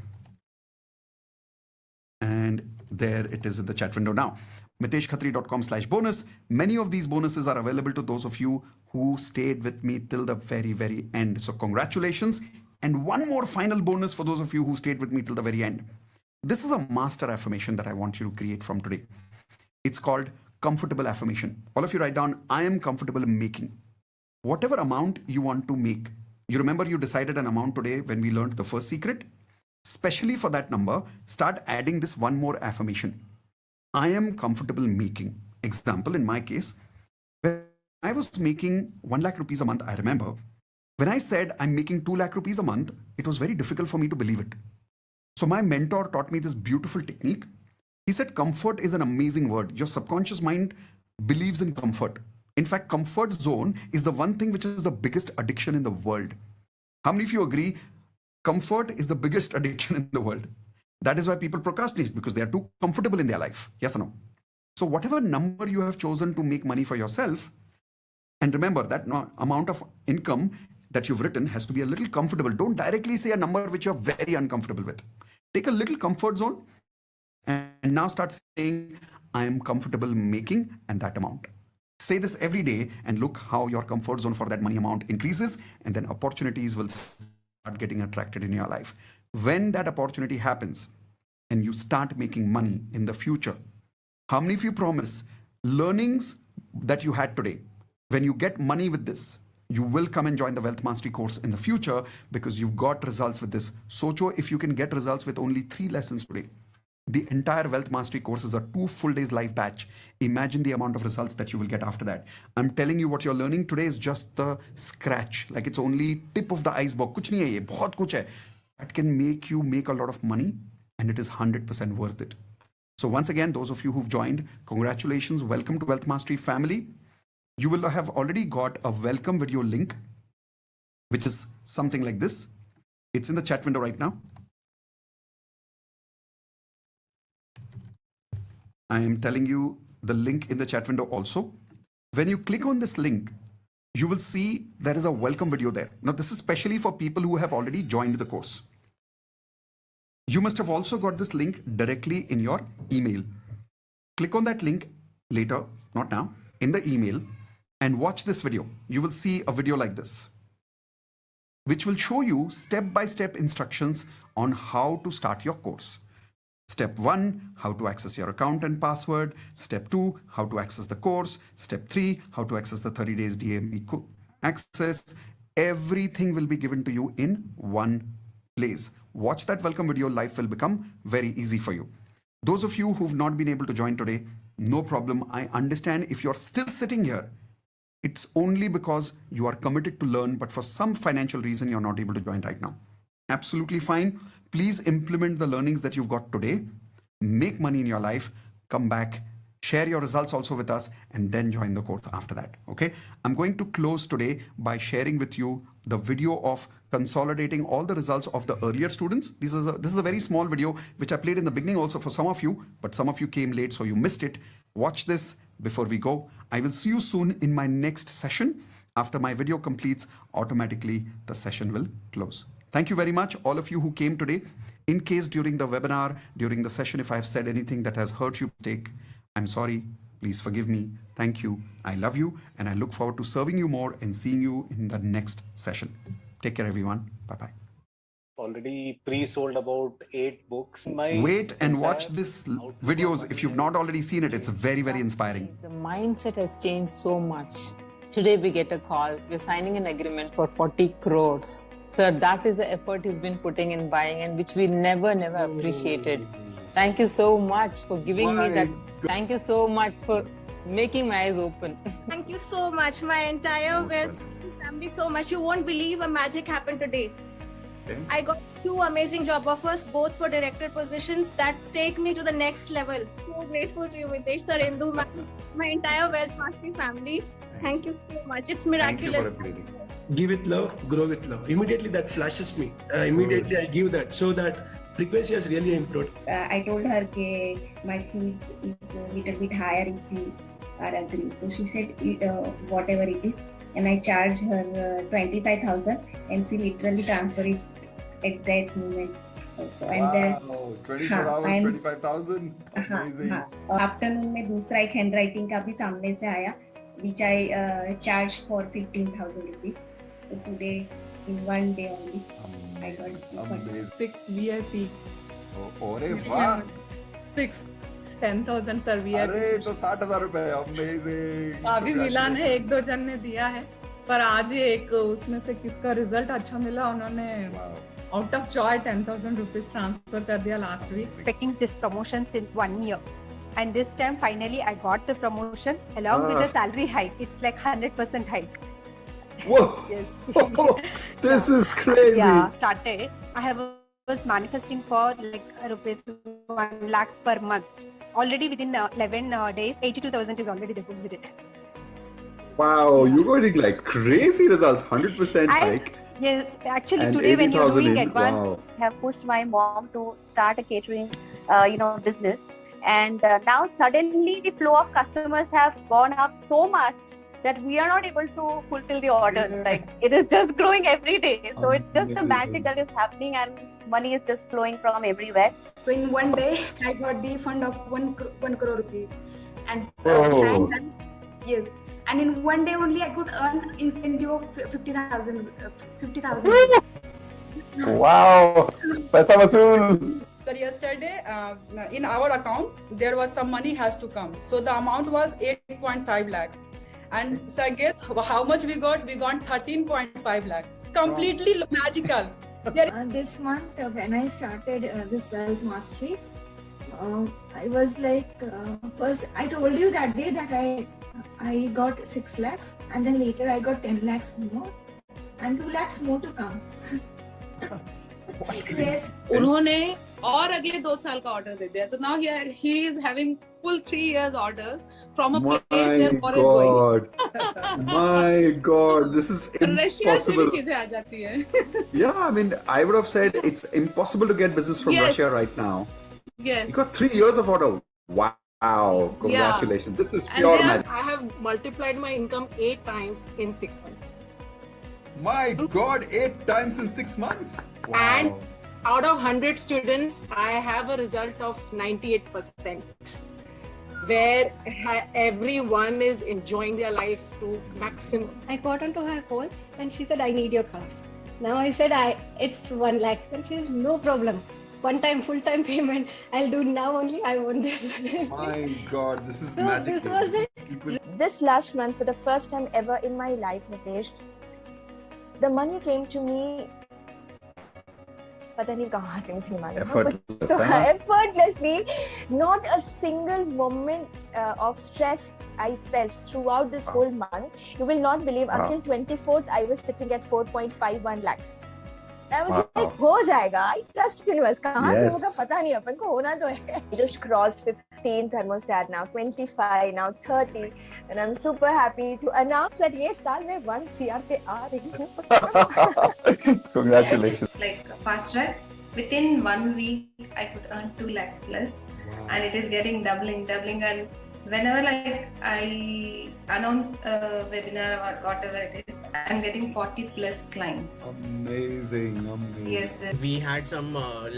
And there it is in the chat window now. miteshkhatri.com/bonus. Many of these bonuses are available to those of you who stayed with me till the very, very end. So congratulations. And one more final bonus for those of you who stayed with me till the very end. This is a master affirmation that I want you to create from today. It's called comfortable affirmation. All of you write down, I am comfortable in making. Whatever amount you want to make. You remember you decided an amount today when we learned the first secret? Especially for that number, start adding this one more affirmation. I am comfortable making. Example, in my case, when I was making 1 lakh rupees a month, I remember, when I said I'm making 2 lakh rupees a month, it was very difficult for me to believe it. So my mentor taught me this beautiful technique. He said, comfort is an amazing word. Your subconscious mind believes in comfort. In fact, comfort zone is the one thing which is the biggest addiction in the world. How many of you agree? Comfort is the biggest addiction in the world. That is why people procrastinate, because they are too comfortable in their life. Yes or no? So whatever number you have chosen to make money for yourself, and remember that amount of income that you've written has to be a little comfortable. Don't directly say a number which you're very uncomfortable with. Take a little comfort zone and now start saying, I am comfortable making and that amount. Say this every day and look how your comfort zone for that money amount increases, and then opportunities will start getting attracted in your life. When that opportunity happens and you start making money in the future, how many of you promise learnings that you had today, when you get money with this, you will come and join the Wealth Mastery course in the future because you've got results with this. Socho, if you can get results with only 3 lessons today, the entire Wealth Mastery course is a 2 full days live batch. Imagine the amount of results that you will get after that. I'm telling you, what you're learning today is just the scratch. Like, it's only tip of the iceberg. Kuch nahi hai ye, bahut kuch hai. That can make you make a lot of money, and it is 100% worth it. So once again, those of you who've joined, congratulations. Welcome to Wealth Mastery family. You will have already got a welcome video link, which is something like this. It's in the chat window right now. I am telling you the link in the chat window also. When you click on this link, you will see there is a welcome video there. Now, this is specially for people who have already joined the course. You must have also got this link directly in your email. Click on that link later, not now, in the email, and watch this video. You will see a video like this, which will show you step-by-step instructions on how to start your course. Step 1, how to access your account and password. Step 2, how to access the course. Step 3, how to access the 30 days DME access. Everything will be given to you in one place. Watch that welcome video. Life will become very easy for you. Those of you who've not been able to join today, no problem. I understand if you're still sitting here, it's only because you are committed to learn, but for some financial reason, you're not able to join right now. Absolutely fine. Please implement the learnings that you've got today. Make money in your life. Come back. Share your results also with us, and then join the course after that. Okay. I'm going to close today by sharing with you the video of consolidating all the results of the earlier students. This is a very small video, which I played in the beginning also for some of you, but some of you came late, so you missed it. Watch this before we go. I will see you soon in my next session. After my video completes, automatically the session will close. Thank you very much, all of you who came today. In case during the webinar, during the session, if I have said anything that has hurt you, I'm sorry. Please forgive me. Thank you. I love you, and I look forward to serving you more and seeing you in the next session. Take care, everyone. Bye-bye. already pre-sold about 8 books. Wait and watch this videos. If you've not already seen it, it's very, very inspiring. The mindset has changed so much. Today we get a call. We're signing an agreement for 40 crores. Sir, that is the effort he's been putting in buying and which we never appreciated. Thank you so much for giving me that. Thank you so much for making my eyes open. Thank you so much, my entire family so much. You won't believe a magic happened today. Okay. I got 2 amazing job offers, both for director positions that take me to the next level. So grateful to you, Mitesh sir, Indu, my entire Wealth Mastery family. Thank you so much. It's miraculous. Thank you for upgrading. Give with love, grow with love. Immediately that flashes me. Immediately I give that, so that frequency has really improved. I told her that my fees is a little bit higher if we are agreed. So she said whatever it is, and I charge her 25,000, and she literally transfer it at that moment. Also. Wow, 24 hours, 25,000. Amazing. Afternoon में दूसरा एक handwriting का भी सामने से आया, which I charged for 15,000 rupees. So today, in one day only, I got 6 VIP. अरे वाह. 10,000 सर VIP. अरे तो 60,000 रुपए. Amazing. अभी मिला ने 1-2 जन ने दिया है, पर आज ही एक उसमें से किसका रिजल्ट अच्छा मिला, उन्होंने out of joy 10,000 rupees transfer कर दिया last week. Expecting this promotion since 1 year. And this time finally I got the promotion along with the salary hike. It's like 100% hike. Whoa! Yes. This is crazy. Yeah, started. I was manifesting for like rupees 1 lakh per month. Already within 11 days, 82,000 is already deposited. Wow, you're getting like crazy results. 100% hike. Yes, actually and today when you're doing advance, wow. I have pushed my mom to start a catering, business. And now suddenly the flow of customers have gone up so much that we are not able to fulfill the orders. Like it is just growing every day. So it's just a magic that is happening and money is just flowing from everywhere. So in one day, I got the fund of 1 crore rupees. And yes. And in one day only, I could earn incentive of 50,000. 50,000. Wow! Paisa vasool. So yesterday, in our account, there was some money has to come. So the amount was 8.5 lakh. And so guess how much we got? We got 13.5 lakh. It's completely magical. This month, when I started this Wealth Mastery, I was like, first I told you that day that I got 6 lakhs, and then later I got 10 lakhs more, and 2 lakhs more to come. Yes. उन्होंने और अगले 2 साल का order दे दिया, तो now he is having full 3 years orders from a place where war is going. My God, this is impossible. Russia से भी चीजें आ जाती हैं. Yeah, I mean, I would have said it's impossible to get business from Russia right now. Yes. You got 3 years of order. Wow, congratulations. Yeah. This is pure magic. I have multiplied my income 8 times in 6 months. My God, 8 times in 6 months. Wow. And out of 100 students, I have a result of 98%, where everyone is enjoying their life to maximum. I got onto her call and she said, I need your class. Now I said, it's 1 lakh. And she says, no problem. One time, full-time payment. I'll do now only. I want this. My God, this is so magic. This was it. This last month, for the first time ever in my life, Mitesh, the money came to me. पता नहीं कहाँ से मुझे मालूम. Effortlessly, not a single moment of stress I felt throughout this whole month. You will not believe. Until 24th, I was sitting at 4.51 lakhs. I was like, हो जाएगा. I trust universe. कहाँ से होगा पता नहीं, अपन को होना तो है. Just crossed 15 thermostat now, 25 now, 30, and I'm super happy to announce that ये साल मैं 1 CR पे आ रही हूँ. Congratulations. Like fast track, within 1 week I could earn 2 lakhs plus, and it is getting doubling, and whenever like I announce a webinar or whatever it is, I'm getting 40 plus clients. Amazing. Yes, sir. We had some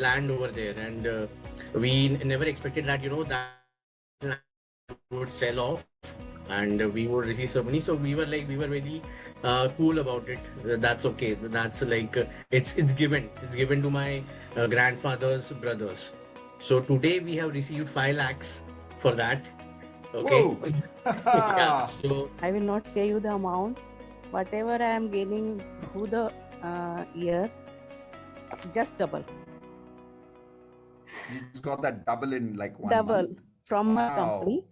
land over there, and we never expected that that land would sell off, and we would receive some money. So we were very cool about it. That's okay. That's it's given to my grandfather's brothers. So today we have received 5 lakhs for that. Okay. Yeah. So I will not say you the amount. Whatever I am gaining through the year, just double. You just got that double in like 1 Double month? from my company.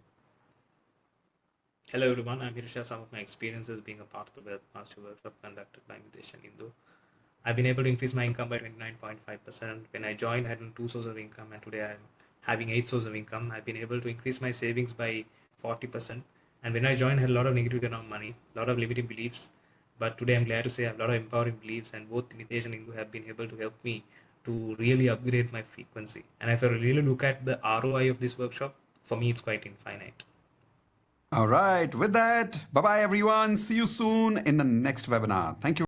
Hello everyone, I'm here to share some of my experiences being a part of the Webmaster Workshop conducted by Mitesh and Indu. I've been able to increase my income by 29.5%. When I joined, I had 2 sources of income, and today I'm having 8 sources of income. I've been able to increase my savings by 40%. And when I joined, I had a lot of negativity around money, a lot of limiting beliefs. But today I'm glad to say I have a lot of empowering beliefs, and both Mitesh and Indu have been able to help me to really upgrade my frequency. And if I really look at the ROI of this workshop, for me, it's quite infinite. All right. With that, bye-bye, everyone. See you soon in the next webinar. Thank you.